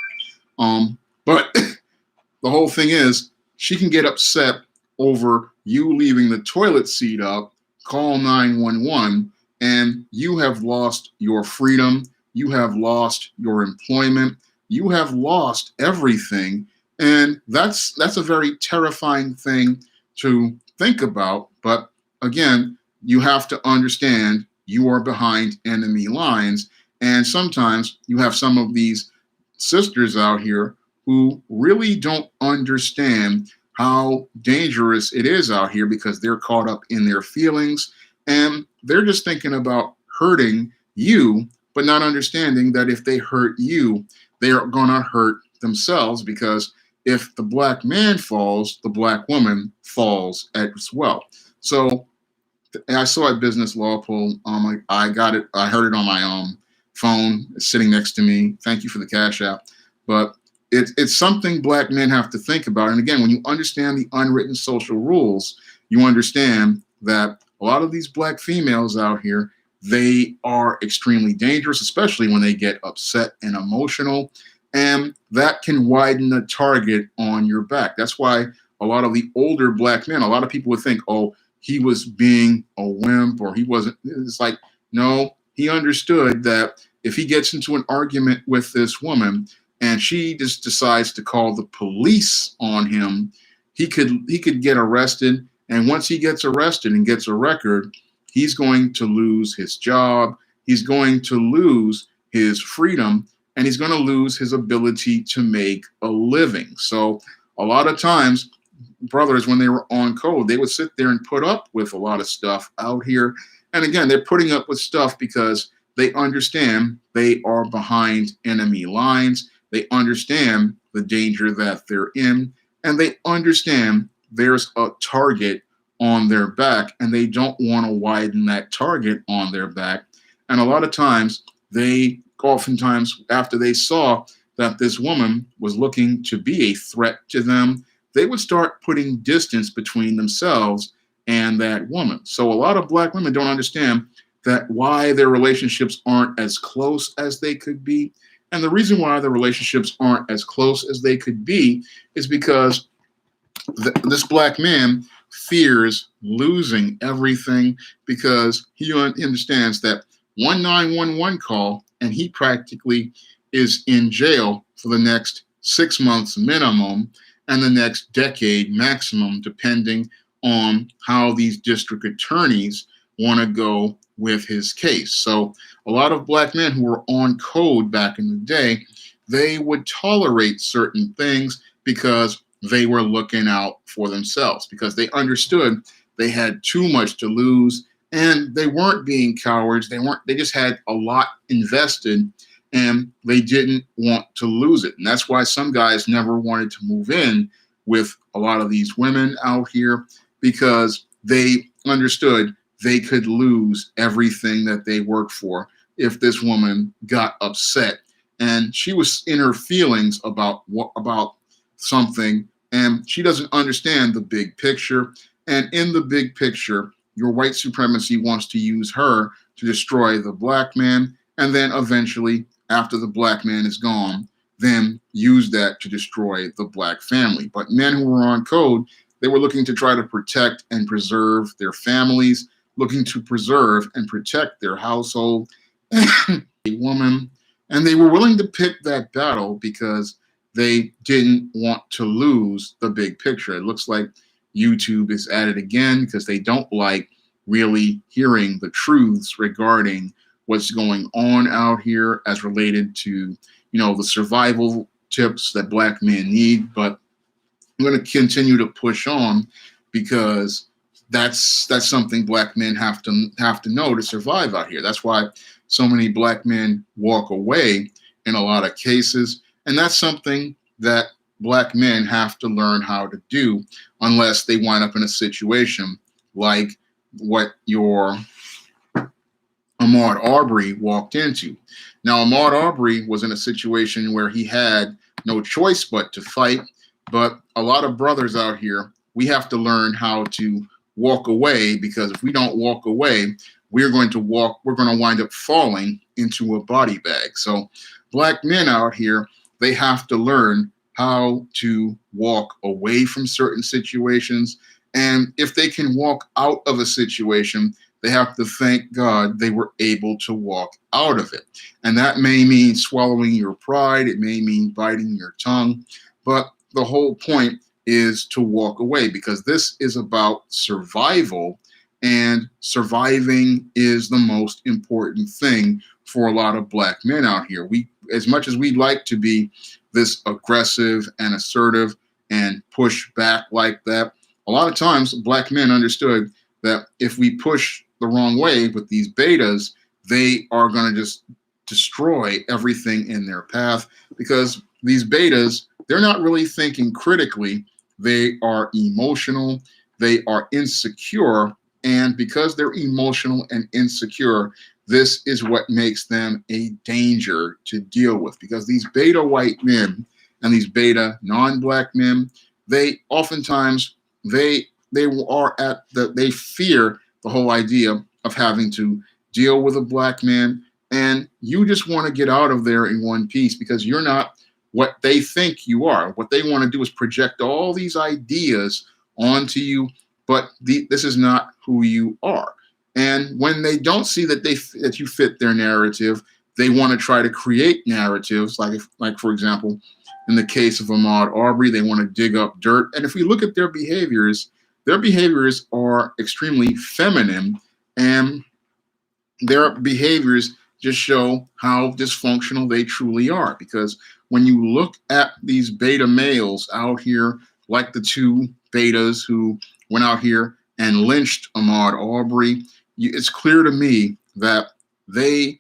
But the whole thing is, she can get upset over you leaving the toilet seat up, call 911, and you have lost your freedom. You have lost your employment. You have lost everything. And that's a very terrifying thing to think about. But again, you have to understand you are behind enemy lines. And sometimes you have some of these sisters out here who really don't understand how dangerous it is out here, because they're caught up in their feelings and they're just thinking about hurting you, but not understanding that if they hurt you, they are going to hurt themselves, because if the black man falls, the black woman falls as well. So I saw a business law poll. I got it. I heard it on my phone. It's sitting next to me. Thank you for the Cash App. But it's something black men have to think about. And again, when you understand the unwritten social rules, you understand that a lot of these black females out here, they are extremely dangerous, especially when they get upset and emotional. And that can widen the target on your back. That's why a lot of the older black men, a lot of people would think, oh, he was being a wimp, or he wasn't. It's like, no, he understood that if he gets into an argument with this woman and she just decides to call the police on him, he could get arrested. And once he gets arrested and gets a record, he's going to lose his job. He's going to lose his freedom, and he's going to lose his ability to make a living. So a lot of times, brothers, when they were on code, they would sit there and put up with a lot of stuff out here. And again, they're putting up with stuff because they understand they are behind enemy lines. They understand the danger that they're in, and they understand there's a target on their back, and they don't want to widen that target on their back. And a lot of times, oftentimes, after they saw that this woman was looking to be a threat to them, they would start putting distance between themselves and that woman. So a lot of Black women don't understand that why their relationships aren't as close as they could be. And the reason why the relationships aren't as close as they could be is because this Black man fears losing everything, because he understands that 1911 call and he practically is in jail for the next 6 months minimum and the next decade maximum, depending on how these district attorneys want to go with his case. So a lot of Black men who were on code back in the day, they would tolerate certain things because they were looking out for themselves, because they understood they had too much to lose, and they weren't being cowards. They just had a lot invested, and they didn't want to lose it. And that's why some guys never wanted to move in with a lot of these women out here, because they understood they could lose everything that they worked for if this woman got upset and she was in her feelings about something, and she doesn't understand the big picture. And in the big picture, your white supremacy wants to use her to destroy the Black man, and then eventually, after the Black man is gone, then use that to destroy the Black family. But men who were on code, they were looking to try to protect and preserve their families, looking to preserve and protect their household, a woman, and they were willing to pick that battle because they didn't want to lose the big picture. It looks like YouTube is at it again because they don't like really hearing the truths regarding what's going on out here as related to, the survival tips that Black men need. But I'm going to continue to push on because that's something Black men have to know to survive out here. That's why so many Black men walk away in a lot of cases, and that's something that Black men have to learn how to do, unless they wind up in a situation like what your Ahmad Aubry walked into. Now, Ahmad Aubry was in a situation where he had no choice but to fight, but a lot of brothers out here, we have to learn how to walk away, because if we don't walk away, we're going to wind up falling into a body bag. So Black men out here, they have to learn how to walk away from certain situations. And if they can walk out of a situation, they have to thank God they were able to walk out of it. And that may mean swallowing your pride. It may mean biting your tongue. But the whole point is to walk away, because this is about survival, and surviving is the most important thing for a lot of Black men out here. As much as we'd like to be this aggressive and assertive and push back like that, a lot of times Black men understood that if we push the wrong way with these betas, they are going to just destroy everything in their path, because these betas, they're not really thinking critically. They are emotional, they are insecure, and because they're emotional and insecure, this is what makes them a danger to deal with. Because these beta white men and these beta non-Black men, they oftentimes they fear the whole idea of having to deal with a Black man, and you just want to get out of there in one piece, because you're not what they think you are. What they want to do is project all these ideas onto you, but this is not who you are. And when they don't see that you fit their narrative, they want to try to create narratives. Like for example, in the case of Ahmad Aubry, they want to dig up dirt. And if we look at their behaviors are extremely feminine, and their behaviors just show how dysfunctional they truly are. Because when you look at these beta males out here, like the two betas who went out here and lynched Ahmad Aubry, it's clear to me that they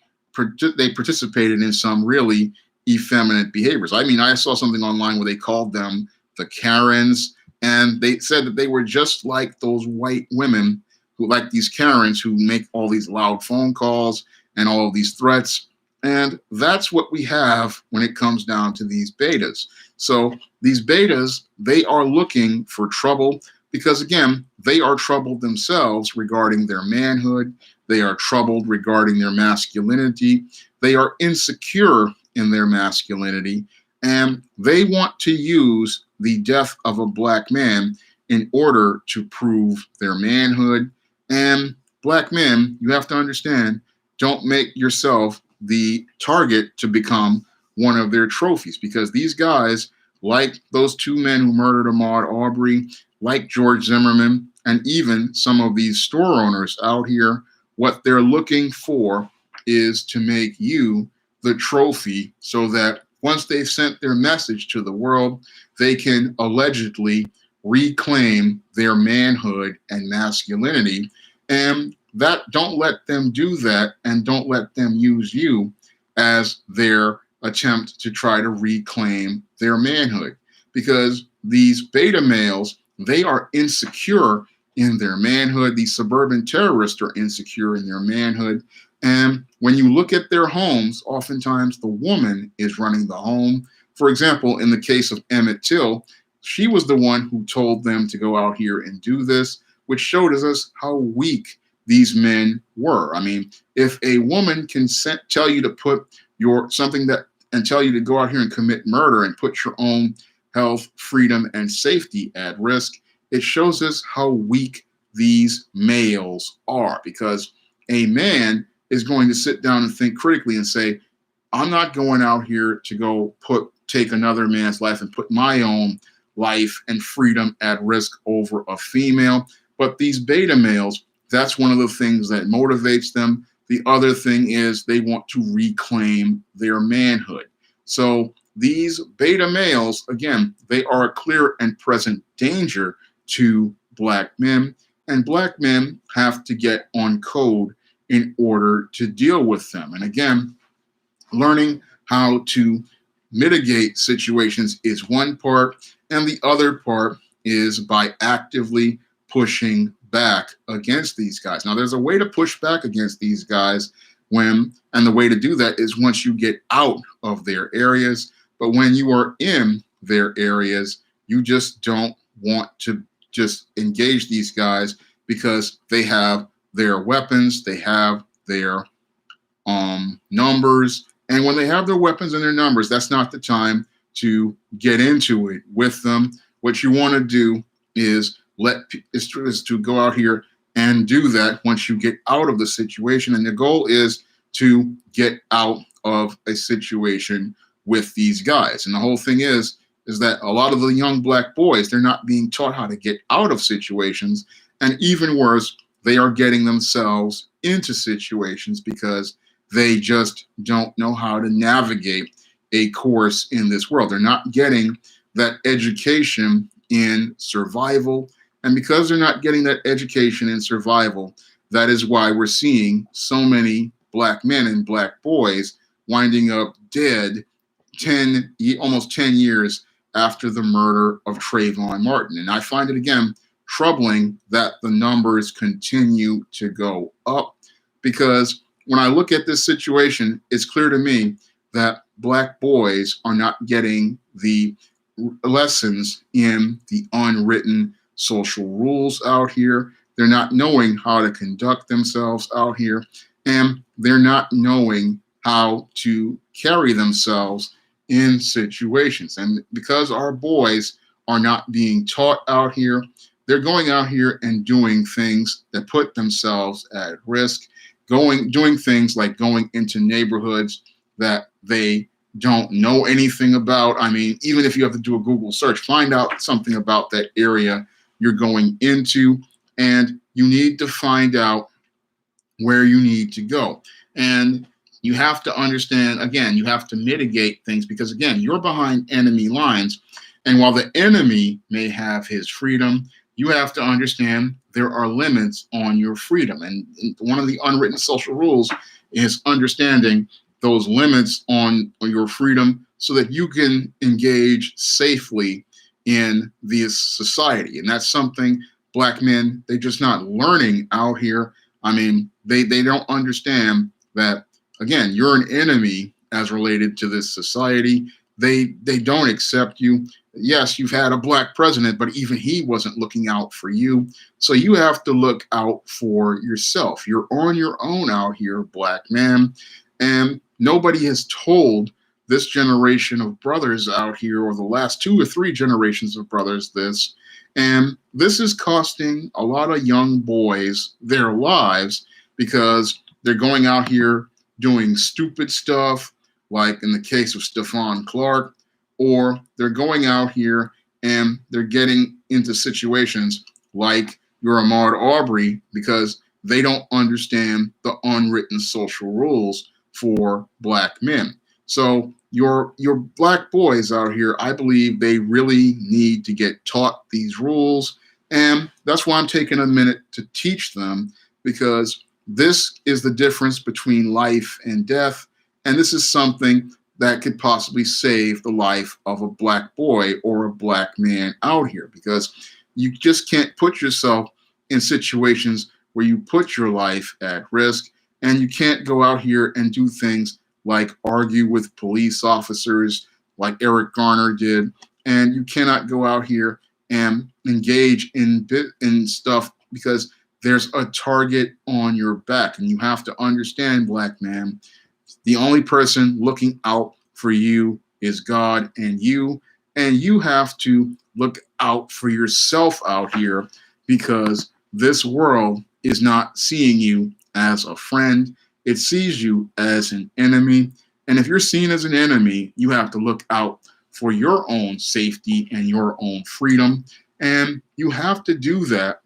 they participated in some really effeminate behaviors. I mean, I saw something online where they called them the Karens, and they said that they were just like those white women who, like these Karens, who make all these loud phone calls and all of these threats. And that's what we have when it comes down to these betas. So these betas, they are looking for trouble because, again, they are troubled themselves regarding their manhood. They are troubled regarding their masculinity. They are insecure in their masculinity. And they want to use the death of a black man in order to prove their manhood. And black men, you have to understand, don't make yourself the target to become one of their trophies, because these guys, like those two men who murdered Ahmad Aubry, like George Zimmerman, and even some of these store owners out here, what they're looking for is to make you the trophy so that once they've sent their message to the world, they can allegedly reclaim their manhood and masculinity. And that, don't let them do that, and don't let them use you as their attempt to try to reclaim their manhood. Because these beta males, they are insecure in their manhood. These suburban terrorists are insecure in their manhood. And when you look at their homes, oftentimes the woman is running the home. For example, in the case of Emmett Till, she was the one who told them to go out here and do this, which showed us how weak these men were. I mean, if a woman can tell you to put your something that and tell you to go out here and commit murder and put your own health, freedom, and safety at risk, it shows us how weak these males are, because a man is going to sit down and think critically and say, I'm not going out here to go take another man's life and put my own life and freedom at risk over a female. But these beta males, that's one of the things that motivates them. The other thing is they want to reclaim their manhood. So these beta males, again, they are a clear and present danger to black men, and black men have to get on code in order to deal with them. And again, learning how to mitigate situations is one part, and the other part is by actively pushing back against these guys. Now, there's a way to push back against these guys and the way to do that is once you get out of their areas. But when you are in their areas, you just don't want to just engage these guys because they have their weapons, they have their numbers. And when they have their weapons and their numbers, that's not the time to get into it with them. What you want to do is to go out here and do that once you get out of the situation. And the goal is to get out of a situation with these guys. And the whole thing is that a lot of the young black boys, they're not being taught how to get out of situations. And even worse, they are getting themselves into situations because they just don't know how to navigate a course in this world. They're not getting that education in survival. And because they're not getting that education in survival, that is why we're seeing so many black men and black boys winding up dead almost 10 years after the murder of Trayvon Martin. And I find it, again, troubling that the numbers continue to go up, because when I look at this situation, it's clear to me that black boys are not getting the lessons in the unwritten social rules out here. They're not knowing how to conduct themselves out here, and they're not knowing how to carry themselves in situations. And because our boys are not being taught out here, they're going out here and doing things that put themselves at risk, doing things like going into neighborhoods that they don't know anything about. I mean, even if you have to do a Google search, find out something about that area you're going into, and you need to find out where you need to go. And you have to understand, again, you have to mitigate things because, again, you're behind enemy lines. And while the enemy may have his freedom, you have to understand there are limits on your freedom. And one of the unwritten social rules is understanding those limits on your freedom so that you can engage safely in this society. And that's something black men, they're just not learning out here. I mean, they don't understand that, again, you're an enemy as related to this society. They don't accept you. Yes, you've had a black president, but even he wasn't looking out for you. So you have to look out for yourself. You're on your own out here, black man. And nobody has told this generation of brothers out here, or the last 2 or 3 generations of brothers, this. And this is costing a lot of young boys their lives because they're going out here doing stupid stuff, like in the case of Stephon Clark, or they're going out here and they're getting into situations like your Ahmad Aubry because they don't understand the unwritten social rules for black men. So your black boys out here, I believe they really need to get taught these rules. And that's why I'm taking a minute to teach them, because this is the difference between life and death. And this is something that could possibly save the life of a black boy or a black man out here, because you just can't put yourself in situations where you put your life at risk. And you can't go out here and do things like argue with police officers like Eric Garner did. And you cannot go out here and engage in stuff because there's a target on your back. And you have to understand, black man, the only person looking out for you is God and you. And you have to look out for yourself out here, because this world is not seeing you as a friend. It sees you as an enemy. And if you're seen as an enemy, you have to look out for your own safety and your own freedom. And you have to do that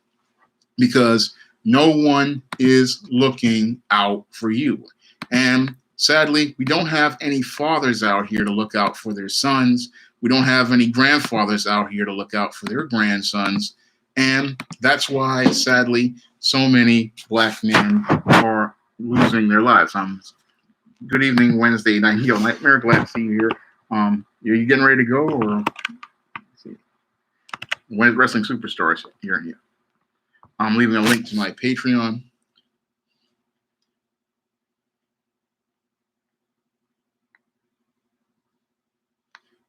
because no one is looking out for you. And sadly, we don't have any fathers out here to look out for their sons. We don't have any grandfathers out here to look out for their grandsons. And that's why, sadly, so many black men are losing their lives. Good evening, Wednesday night. Yo, Nightmare, glad to see you here. Are you getting ready to go, or when Wrestling Superstars here? Yeah. I'm leaving a link to my Patreon.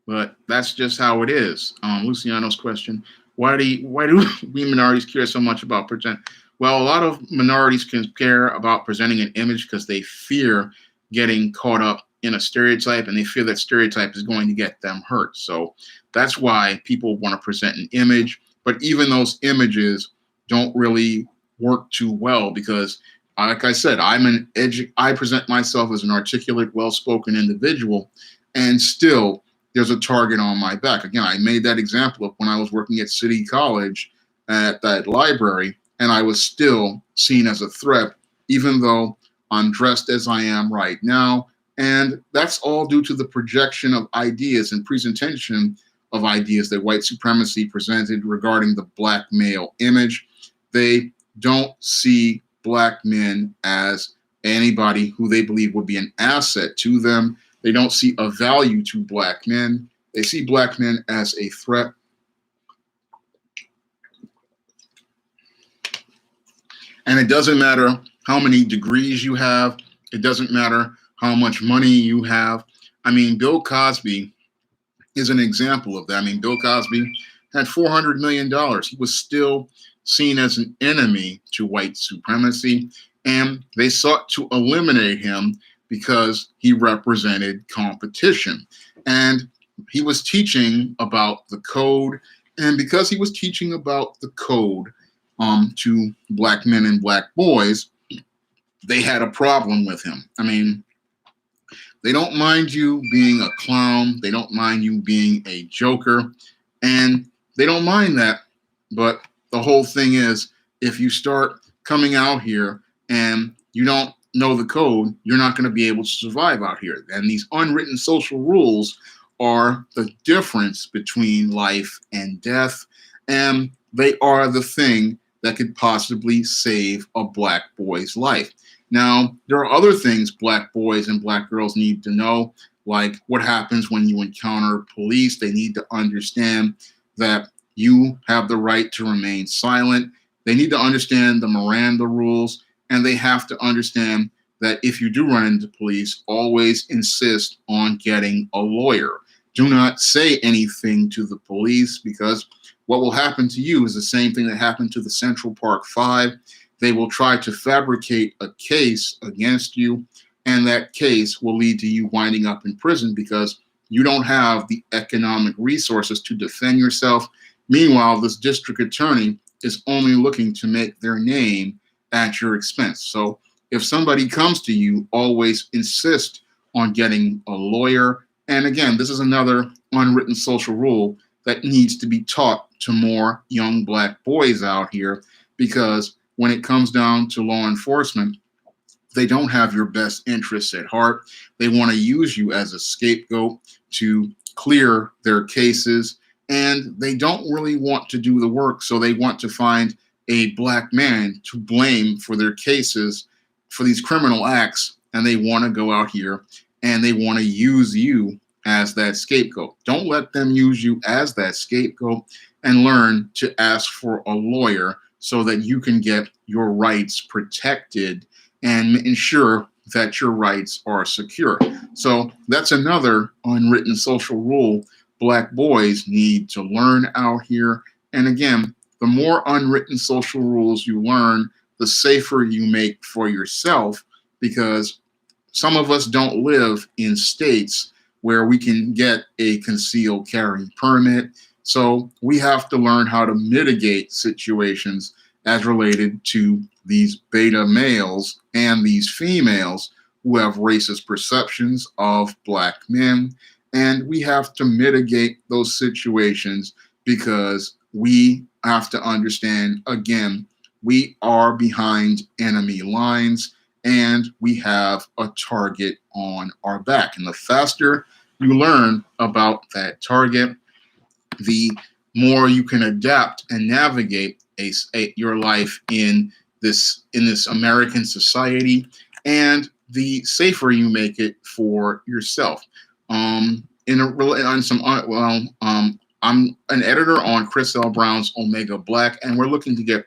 But that's just how it is. Luciano's question: Why do we minorities care so much about present? Well, a lot of minorities can care about presenting an image because they fear getting caught up in a stereotype, and they fear that stereotype is going to get them hurt. So that's why people want to present an image. But even those images don't really work too well because, like I said, I present myself as an articulate, well-spoken individual, and still there's a target on my back. Again, I made that example of when I was working at City College at that library, and I was still seen as a threat, even though I'm dressed as I am right now. And that's all due to the projection of ideas and presentation of ideas that white supremacy presented regarding the black male image. They don't see black men as anybody who they believe would be an asset to them. They don't see a value to black men. They see black men as a threat. And it doesn't matter how many degrees you have. It doesn't matter how much money you have. I mean, Bill Cosby is an example of that. I mean, Bill Cosby had $400 million. He was still seen as an enemy to white supremacy, and they sought to eliminate him because he represented competition. And he was teaching about the code, and because he was teaching about the code to black men and black boys, they had a problem with him. I mean, they don't mind you being a clown. They don't mind you being a joker. And they don't mind that. But the whole thing is, if you start coming out here and you don't know the code, you're not going to be able to survive out here. And these unwritten social rules are the difference between life and death. And they are the thing that could possibly save a black boy's life. Now, there are other things black boys and black girls need to know, like what happens when you encounter police. They need to understand that you have the right to remain silent. They need to understand the Miranda rules, and they have to understand that if you do run into police, always insist on getting a lawyer. Do not say anything to the police, because what will happen to you is the same thing that happened to the Central Park Five. They will try to fabricate a case against you, and that case will lead to you winding up in prison because you don't have the economic resources to defend yourself. Meanwhile, this district attorney is only looking to make their name at your expense. So if somebody comes to you, always insist on getting a lawyer. And again, this is another unwritten social rule that needs to be taught to more young black boys out here, because when it comes down to law enforcement, they don't have your best interests at heart. They want to use you as a scapegoat to clear their cases, and they don't really want to do the work. So they want to find a black man to blame for their cases, for these criminal acts, and they want to go out here and they want to use you as that scapegoat. Don't let them use you as that scapegoat, and learn to ask for a lawyer so that you can get your rights protected and ensure that your rights are secure. So that's another unwritten social rule black boys need to learn out here. And again, the more unwritten social rules you learn, the safer you make for yourself, because some of us don't live in states where we can get a concealed carry permit. So we have to learn how to mitigate situations as related to these beta males and these females who have racist perceptions of black men. And we have to mitigate those situations because we have to understand, again, we are behind enemy lines and we have a target on our back. And the faster you learn about that target, the more you can adapt and navigate your life in this American society, and the safer you make it for yourself. I'm an editor on Chris L. Brown's Omega Black, and we're looking to get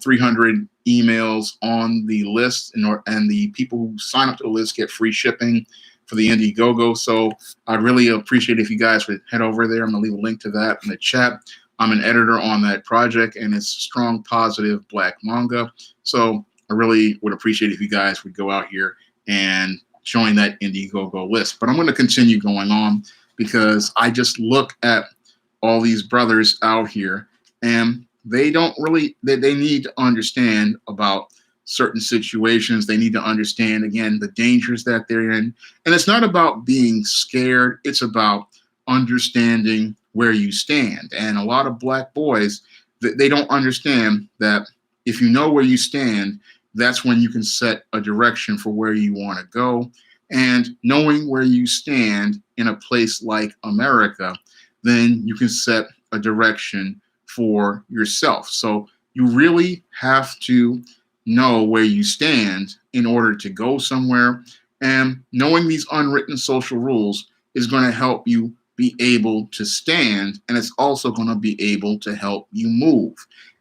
300 emails on the list, and the people who sign up to the list get free shipping for the Indiegogo. So I'd really appreciate if you guys would head over there. I'm gonna leave a link to that in the chat. I'm an editor on that project, and it's strong, positive black manga. So I really would appreciate if you guys would go out here and join that Indiegogo list. But I'm going to continue going on, because I just look at all these brothers out here, and they don't really, they need to understand about certain situations. They need to understand, again, the dangers that they're in. And it's not about being scared. It's about understanding where you stand. And a lot of black boys, they don't understand that if you know where you stand, that's when you can set a direction for where you want to go. And knowing where you stand in a place like America, then you can set a direction for yourself. So you really have to know where you stand in order to go somewhere. And knowing these unwritten social rules is going to help you be able to stand, and it's also going to be able to help you move.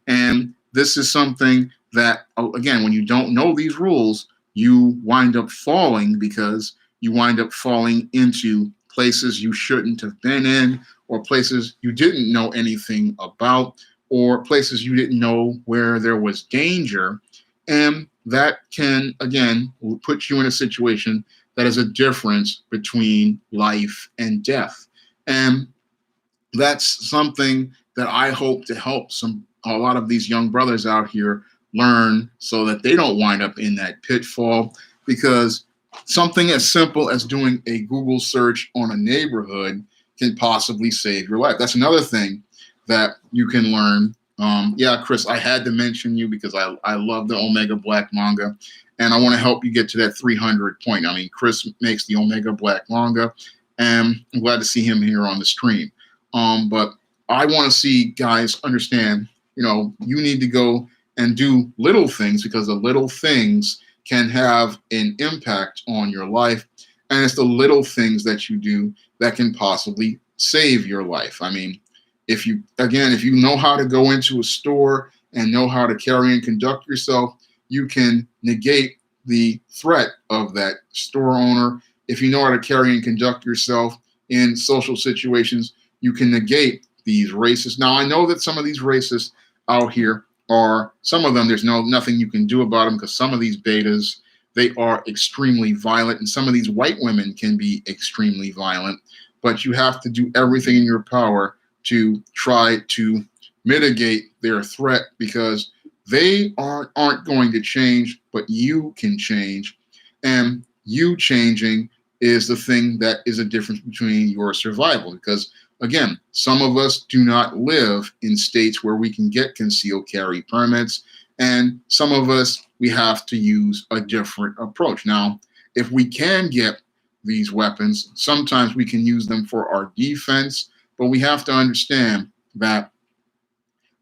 And this is something that, again, when you don't know these rules, you wind up falling, because you wind up falling into places you shouldn't have been in, or places you didn't know anything about, or places you didn't know where there was danger. And that can, again, put you in a situation that is a difference between life and death. And that's something that I hope to help a lot of these young brothers out here learn, so that they don't wind up in that pitfall, because something as simple as doing a Google search on a neighborhood can possibly save your life. That's another thing that you can learn. Yeah, Chris, I had to mention you because I love the Omega Black manga, and I want to help you get to that 300 point. I mean, Chris makes the Omega Black manga, and I'm glad to see him here on the stream. But I want to see guys understand you need to go and do little things, because the little things can have an impact on your life. And it's the little things that you do that can possibly save your life. I mean, if you know how to go into a store and know how to carry and conduct yourself, you can negate the threat of that store owner. If you know how to carry and conduct yourself in social situations, you can negate these racists. Now, I know that some of these racists out here some of them, there's nothing you can do about them, because some of these betas, they are extremely violent, and some of these white women can be extremely violent. But you have to do everything in your power to try to mitigate their threat, because they aren't going to change, but you can change. And you changing is the thing that is a difference between your survival. Because again, some of us do not live in states where we can get concealed carry permits, and some of us, we have to use a different approach. Now, if we can get these weapons, sometimes we can use them for our defense, but we have to understand that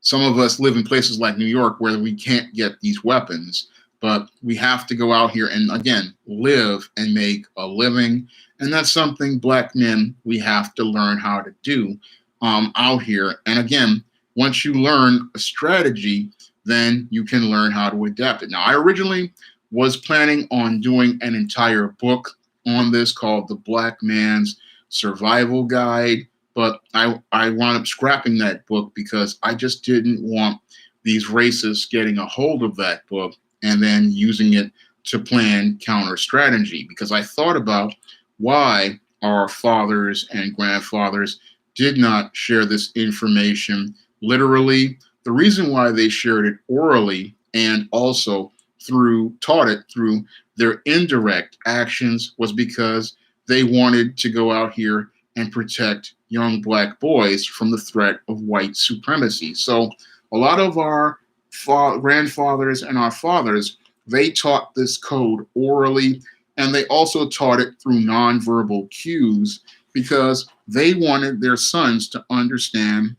some of us live in places like New York where we can't get these weapons, but we have to go out here and, again, live and make a living. And that's something Black men, we have to learn how to do out here. And again, once you learn a strategy, then you can learn how to adapt it. Now, I originally was planning on doing an entire book on this called The Black Man's Survival Guide, but I wound up scrapping that book because I just didn't want these racists getting a hold of that book and then using it to plan counter strategy, because I thought about why our fathers and grandfathers did not share this information literally. The reason why they shared it orally and also taught it through their indirect actions was because they wanted to go out here and protect young Black boys from the threat of white supremacy. So a lot of our grandfathers and our fathers, they taught this code orally, and they also taught it through nonverbal cues because they wanted their sons to understand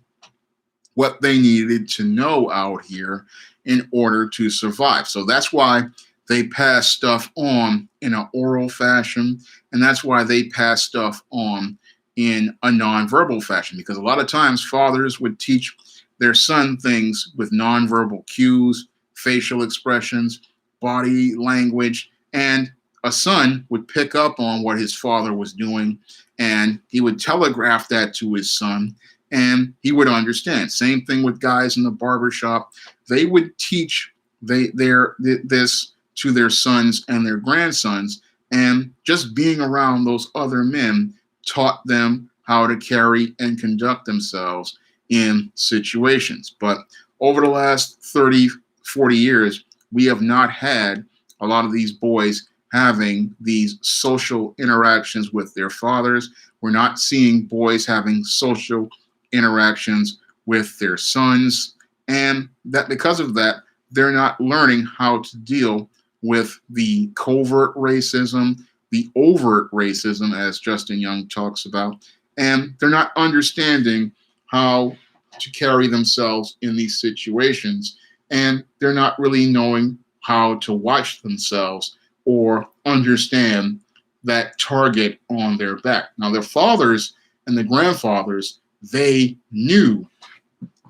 what they needed to know out here in order to survive. So that's why they pass stuff on in an oral fashion, and that's why they pass stuff on in a nonverbal fashion, because a lot of times fathers would teach their son things with nonverbal cues, facial expressions, body language, and a son would pick up on what his father was doing, and he would telegraph that to his son, and he would understand. Same thing with guys in the barbershop. They would teach this to their sons and their grandsons, and just being around those other men taught them how to carry and conduct themselves in situations. But over the last 30, 40 years, we have not had a lot of these boys having these social interactions with their fathers. We're not seeing boys having social interactions with their sons. And that because of that, they're not learning how to deal with the covert racism, the overt racism, as Justin Young talks about, and they're not understanding how to carry themselves in these situations, and they're not really knowing how to watch themselves or understand that target on their back. Now, their fathers and the grandfathers, they knew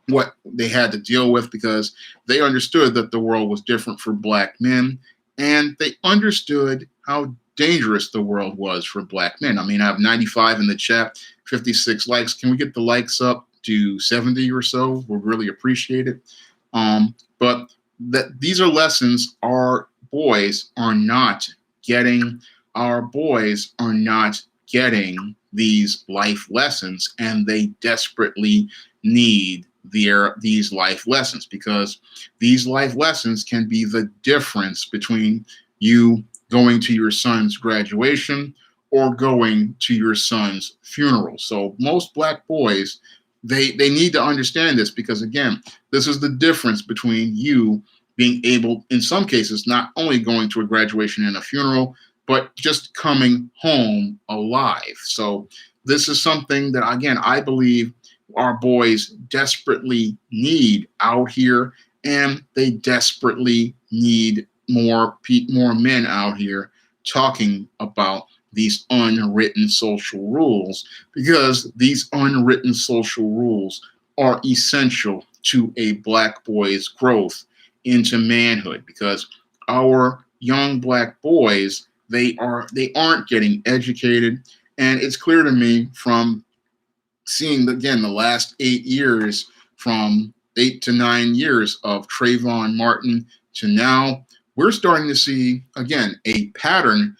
what they had to deal with because they understood that the world was different for Black men, and they understood how dangerous the world was for Black men. I mean, I have 95 in the chat, 56 likes. Can we get the likes up to 70 or so? We'll really appreciate it. But these are lessons our boys are not getting. Our boys are not getting these life lessons, and they desperately need these life lessons, because these life lessons can be the difference between you going to your son's graduation or going to your son's funeral. So most Black boys, they need to understand this, because again, this is the difference between you being able, in some cases, not only going to a graduation and a funeral, but just coming home alive. So this is something that, again, I believe our boys desperately need out here, and they desperately need more men out here talking about these unwritten social rules, because these unwritten social rules are essential to a black boy's growth into manhood, because our young black boys, they aren't getting educated. And it's clear to me from seeing again the last 8 years, from 8 to 9 years of Trayvon Martin to now, we're starting to see again a pattern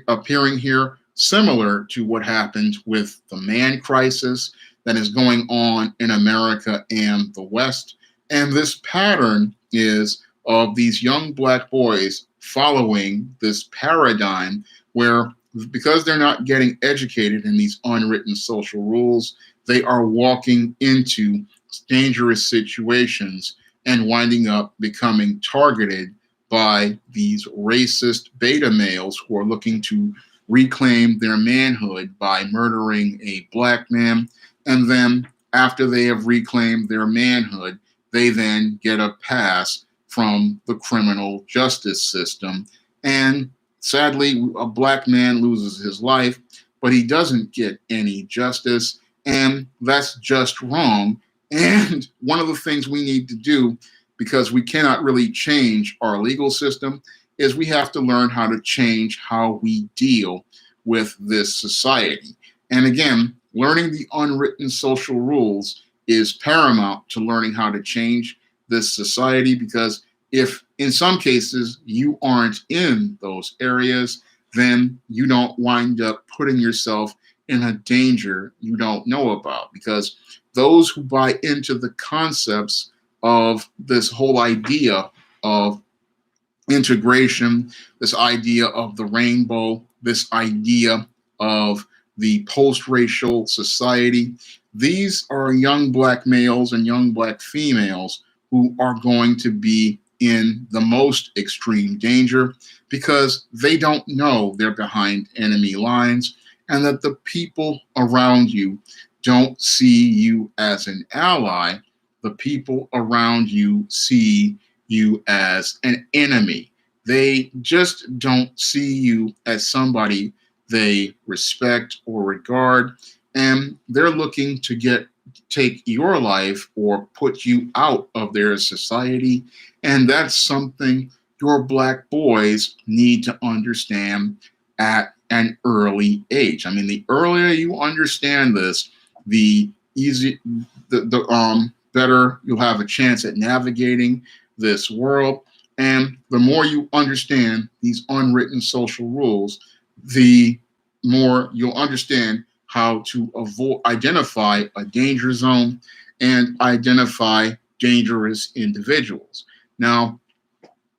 appearing here, similar to what happened with the man crisis that is going on in America and the West. And this pattern is of these young black boys following this paradigm where, because they're not getting educated in these unwritten social rules, they are walking into dangerous situations and winding up becoming targeted by these racist beta males who are looking to reclaim their manhood by murdering a black man. And then, after they have reclaimed their manhood, they then get a pass from the criminal justice system. And sadly, a black man loses his life, but he doesn't get any justice. And that's just wrong. And one of the things we need to do, because we cannot really change our legal system, is we have to learn how to change how we deal with this society. And again, learning the unwritten social rules is paramount to learning how to change this society, because if in some cases you aren't in those areas, then you don't wind up putting yourself in a danger you don't know about. Because those who buy into the concepts of this whole idea of integration, this idea of the rainbow, this idea of the post-racial society, these are young black males and young black females who are going to be in the most extreme danger, because they don't know they're behind enemy lines, and that the people around you don't see you as an ally. The people around you see you as an enemy. They just don't see you as somebody they respect or regard, and they're looking to take your life or put you out of their society. And that's something your black boys need to understand at an early age. I mean, the earlier you understand this, the easy the better you'll have a chance at navigating this world. And the more you understand these unwritten social rules, the more you'll understand how to identify a danger zone and identify dangerous individuals. Now,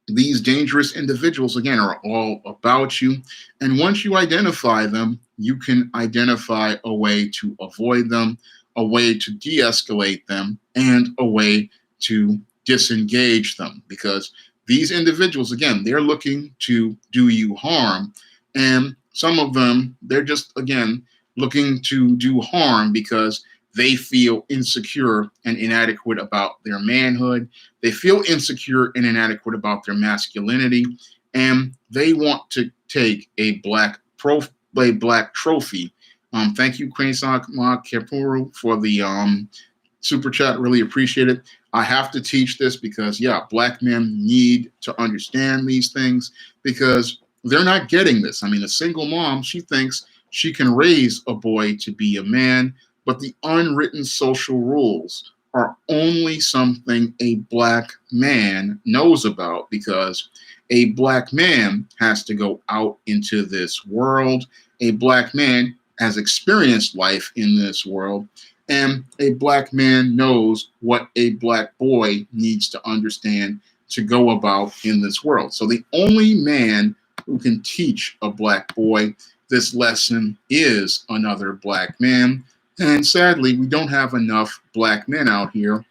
these dangerous individuals, again, are all about you. And once you identify them, you can identify a way to avoid them, a way to de escalate them, and a way to disengage them. Because these individuals, again, they're looking to do you harm. And some of them, they're just, again, looking to do harm because they feel insecure and inadequate about their manhood. They feel insecure and inadequate about their masculinity, and they want to take a black trophy. Thank you, Kwesak Kepuru, for the super chat. Really appreciate it. I have to teach this because, yeah, black men need to understand these things, because they're not getting this. I mean, a single mom, she thinks she can raise a boy to be a man, but the unwritten social rules are only something a black man knows about, because a black man has to go out into this world. A black man has experienced life in this world, and a black man knows what a black boy needs to understand to go about in this world. So the only man who can teach a black boy this lesson is another black man. And sadly, we don't have enough black men out here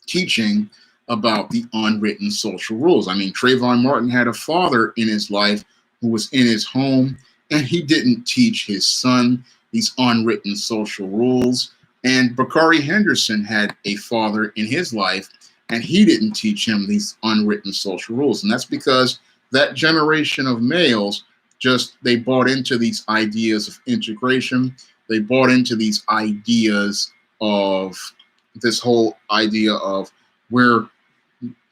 teaching about the unwritten social rules. I mean, Trayvon Martin had a father in his life who was in his home, and he didn't teach his son these unwritten social rules. And Bakari Henderson had a father in his life, and he didn't teach him these unwritten social rules. And that's because that generation of males just they bought into these ideas of integration. They bought into these ideas of this whole idea of we're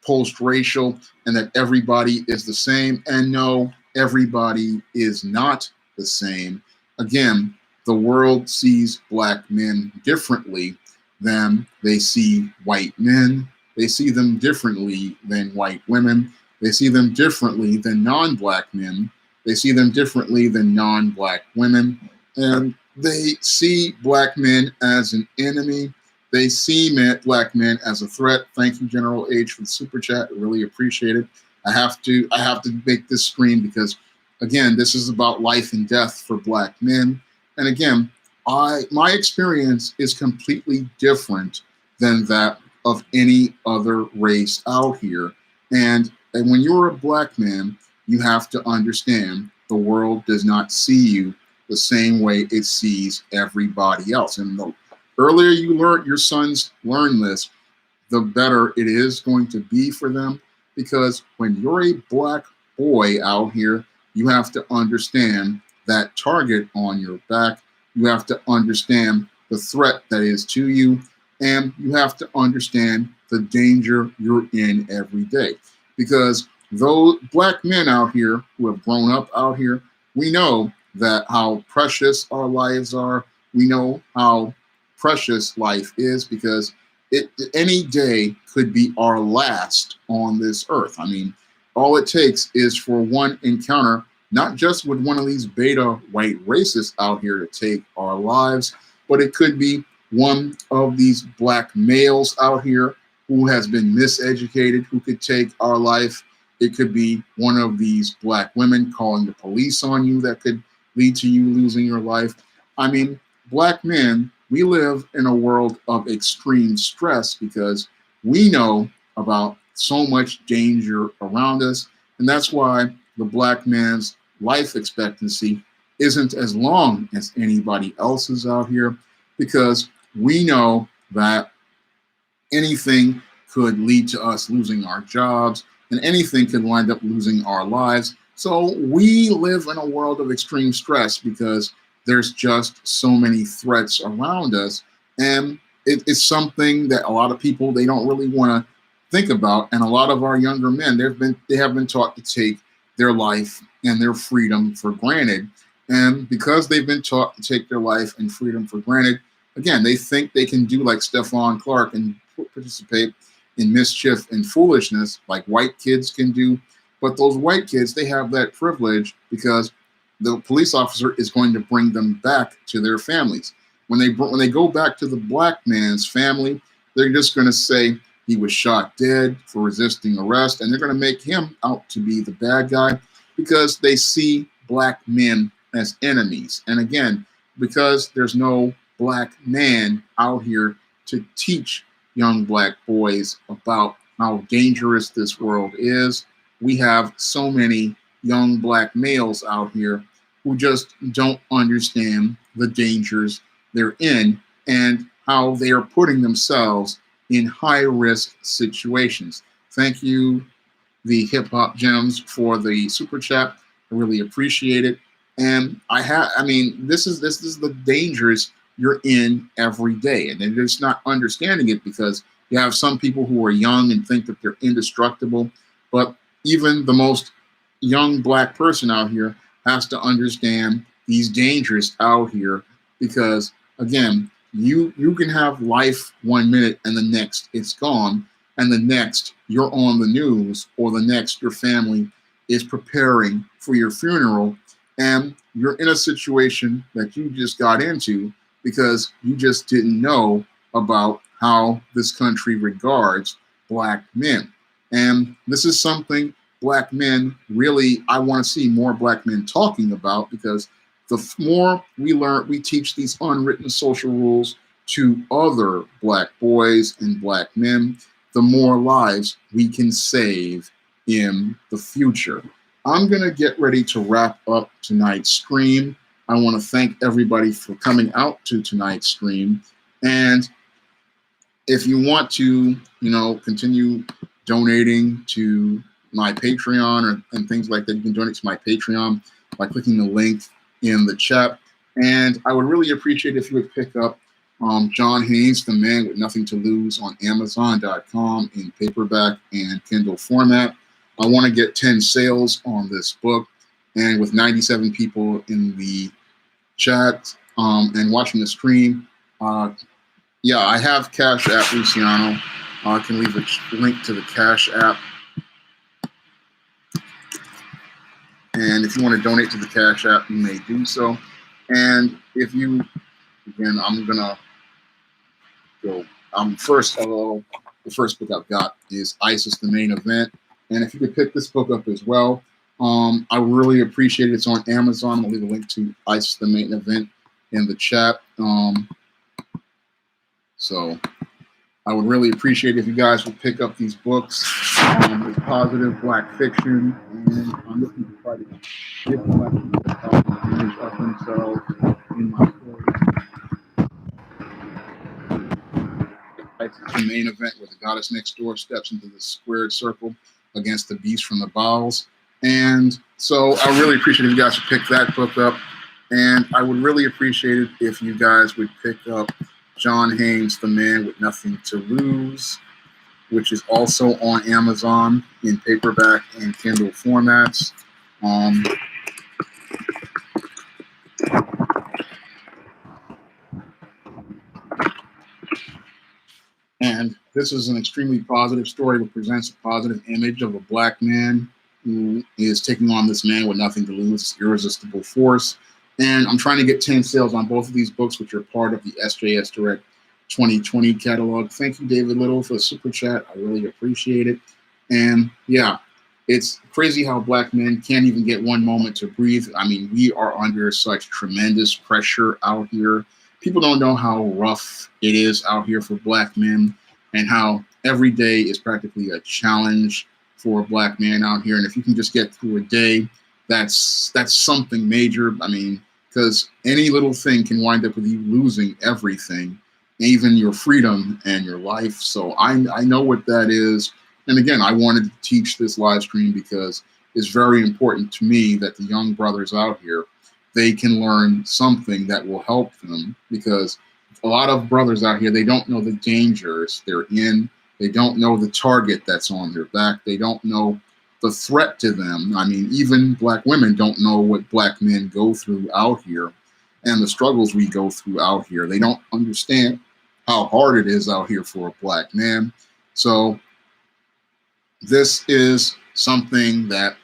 post-racial and that everybody is the same. And no, everybody is not the same. Again, the world sees black men differently than they see white men. They see them differently than white women. They see them differently than non-black men. They see them differently than non-black women. And they see black men as an enemy. They see black men as a threat. Thank you, General H, for the super chat. I really appreciate it. I have to make this stream because, again, this is about life and death for black men. And again, my experience is completely different than that of any other race out here. And when you're a black man, you have to understand the world does not see you the same way it sees everybody else. And the earlier your sons learn this, the better it is going to be for them. Because when you're a black boy out here, you have to understand that target on your back. You have to understand the threat that is to you. And you have to understand the danger you're in every day. Because those black men out here who have grown up out here, we know that how precious our lives are. We know how precious life is because any day could be our last on this earth. I mean, all it takes is for one encounter, not just with one of these beta white racists out here to take our lives, but it could be one of these black males out here who has been miseducated, who could take our life. It could be one of these black women calling the police on you that could lead to you losing your life. I mean, black men, we live in a world of extreme stress because we know about so much danger around us. And that's why the black man's life expectancy isn't as long as anybody else's out here, because we know that anything could lead to us losing our jobs and anything could wind up losing our lives. So we live in a world of extreme stress because there's just so many threats around us. And it is something that a lot of people, they don't really want to think about. And a lot of our younger men, they have been taught to take their life and their freedom for granted. And because they've been taught to take their life and freedom for granted, again, they think they can do like Stephon Clark and participate in mischief and foolishness like white kids can do. But those white kids, they have that privilege because the police officer is going to bring them back to their families. When they go back to the black man's family, they're just going to say he was shot dead for resisting arrest, and they're going to make him out to be the bad guy because they see black men as enemies. And again, because there's no black man out here to teach young black boys about how dangerous this world is, we have so many young black males out here who just don't understand the dangers they're in and how they are putting themselves in high-risk situations. Thank you, the Hip Hop Gems, for the super chat. I really appreciate it. And this is the dangers you're in every day, and they're just not understanding it because you have some people who are young and think that they're indestructible, but even the most young black person out here has to understand these dangers out here because, again, you can have life 1 minute and the next it's gone, and the next you're on the news, or the next your family is preparing for your funeral, and you're in a situation that you just got into because you just didn't know about how this country regards black men. And this is something black men really, I want to see more black men talking about, because the more we learn, we teach these unwritten social rules to other black boys and black men, the more lives we can save in the future. I'm going to get ready to wrap up tonight's stream. I want to thank everybody for coming out to tonight's stream. And if you want to, continue donating to my Patreon and things like that, you can donate to my Patreon by clicking the link in the chat. And I would really appreciate if you would pick up John Haynes, The Man with Nothing to Lose, on Amazon.com in paperback and Kindle format. I want to get 10 sales on this book. And with 97 people in the chat and watching the stream, yeah, I have Cash App, Luciano. I can leave a link to the Cash App. And if you want to donate to the Cash App, you may do so. And if you, again, I'm going to go. First of all, the first book I've got is ISIS, the Main Event. And if you could pick this book up as well, I really appreciate it. It's on Amazon. I'll leave a link to ISIS, the Main Event in the chat. So I would really appreciate if you guys would pick up these books. It's positive Black fiction, and I'm looking to try to give Black people a positive image of themselves in my story. It's the main event where the goddess next door steps into the squared circle against the beast from the bowels. And so I really appreciate if you guys would pick that book up. And I would really appreciate it if you guys would pick up John Haynes, The Man with Nothing to Lose, which is also on Amazon in paperback and Kindle formats. And this is an extremely positive story that presents a positive image of a Black man who is taking on this man with nothing to lose, this irresistible force. And I'm trying to get 10 sales on both of these books, which are part of the SJS Direct 2020 catalog. Thank you, David Little, for the super chat. I really appreciate it. And yeah, it's crazy how Black men can't even get one moment to breathe. I mean, we are under such tremendous pressure out here. People don't know how rough it is out here for Black men, and how every day is practically a challenge for a Black man out here. And if you can just get through a day, that's something major. I mean, because any little thing can wind up with you losing everything, even your freedom and your life. So I know what that is. And again, I wanted to teach this live stream because it's very important to me that the young brothers out here, they can learn something that will help them, because a lot of brothers out here, they don't know the dangers they're in. They don't know the target that's on their back. They don't know the threat to them. I mean, even Black women don't know what Black men go through out here and the struggles we go through out here. They don't understand how hard it is out here for a Black man. So this is something that,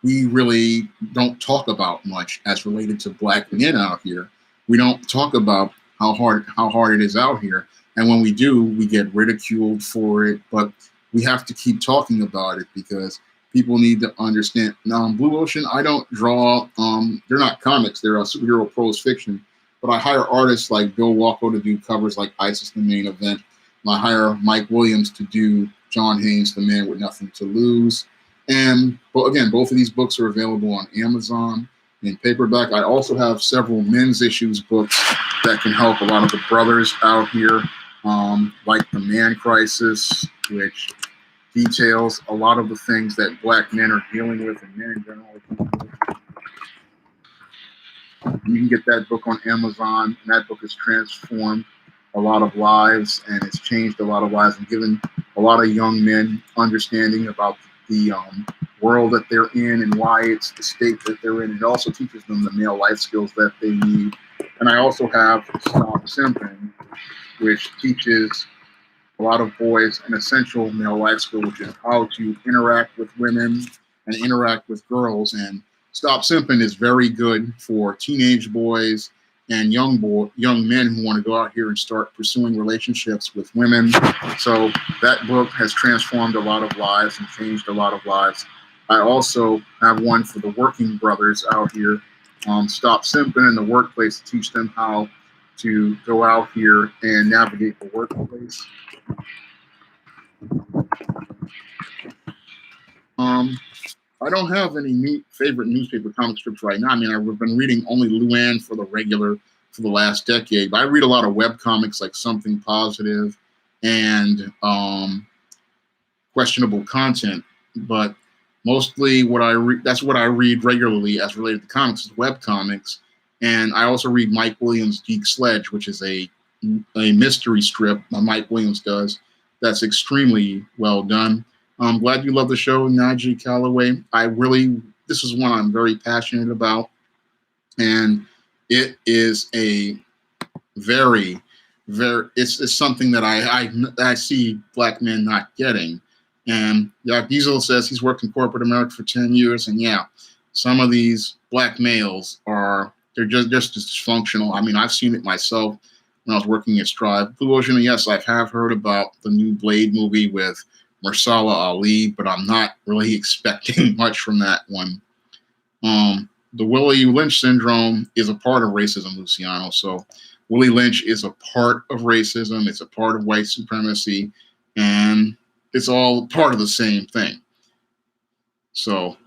we really don't talk about much as related to Black men out here. We don't talk about how hard it is out here. And when we do, we get ridiculed for it. But we have to keep talking about it because people need to understand. Now, in Blue Ocean, I don't draw, they're not comics, they're superhero prose fiction. But I hire artists like Bill Walko to do covers like ISIS, the Main Event. And I hire Mike Williams to do John Haynes, The Man with Nothing to Lose. And again, both of these books are available on Amazon in paperback. I also have several men's issues books that can help a lot of the brothers out here, like The Man Crisis, which details a lot of the things that Black men are dealing with, and men in general. You can get that book on Amazon, and that book has transformed a lot of lives, and it's changed a lot of lives and given a lot of young men understanding about the world that they're in and why it's the state that they're in. It also teaches them the male life skills that they need. And I also have Stop Simping, which teaches a lot of boys an essential male life skill, which is how to interact with women and interact with girls. And Stop Simping is very good for teenage boys and young men who want to go out here and start pursuing relationships with women. So that book has transformed a lot of lives and changed a lot of lives. I also have one for the working brothers out here, Stop Simping in the Workplace, to teach them how to go out here and navigate the workplace. I don't have any favorite newspaper comic strips right now. I mean, I've been reading only Luann for the regular for the last decade. But I read a lot of web comics like Something Positive and questionable content, but mostly what I read, that's what I read regularly as related to comics, is web comics. And I also read Mike Williams' Geek Sledge, which is a mystery strip that Mike Williams does that's extremely well done. I'm glad you love the show, Najee Calloway. This is one I'm very passionate about, and it is a very, it's something that I see black men not getting. And Jack Diesel says he's worked in corporate America for 10 years, and yeah, some of these black males they're just dysfunctional. I mean, I've seen it myself when I was working at Strive. Blue Ocean, yes, I have heard about the new Blade movie with Marsala Ali, but I'm not really expecting much from that one. The Willie Lynch syndrome is a part of racism, Luciano. So Willie Lynch is a part of racism. It's a part of white supremacy, and it's all part of the same thing. So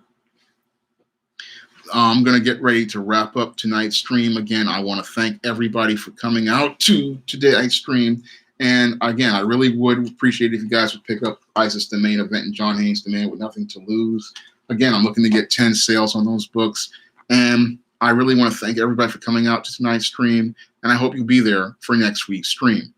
I'm going to get ready to wrap up tonight's stream. Again, I want to thank everybody for coming out to today's stream. And again, I really would appreciate if you guys would pick up ISIS, the Main Event, and John Haynes, The Man with Nothing to Lose. Again, I'm looking to get 10 sales on those books. And I really want to thank everybody for coming out to tonight's stream. And I hope you'll be there for next week's stream.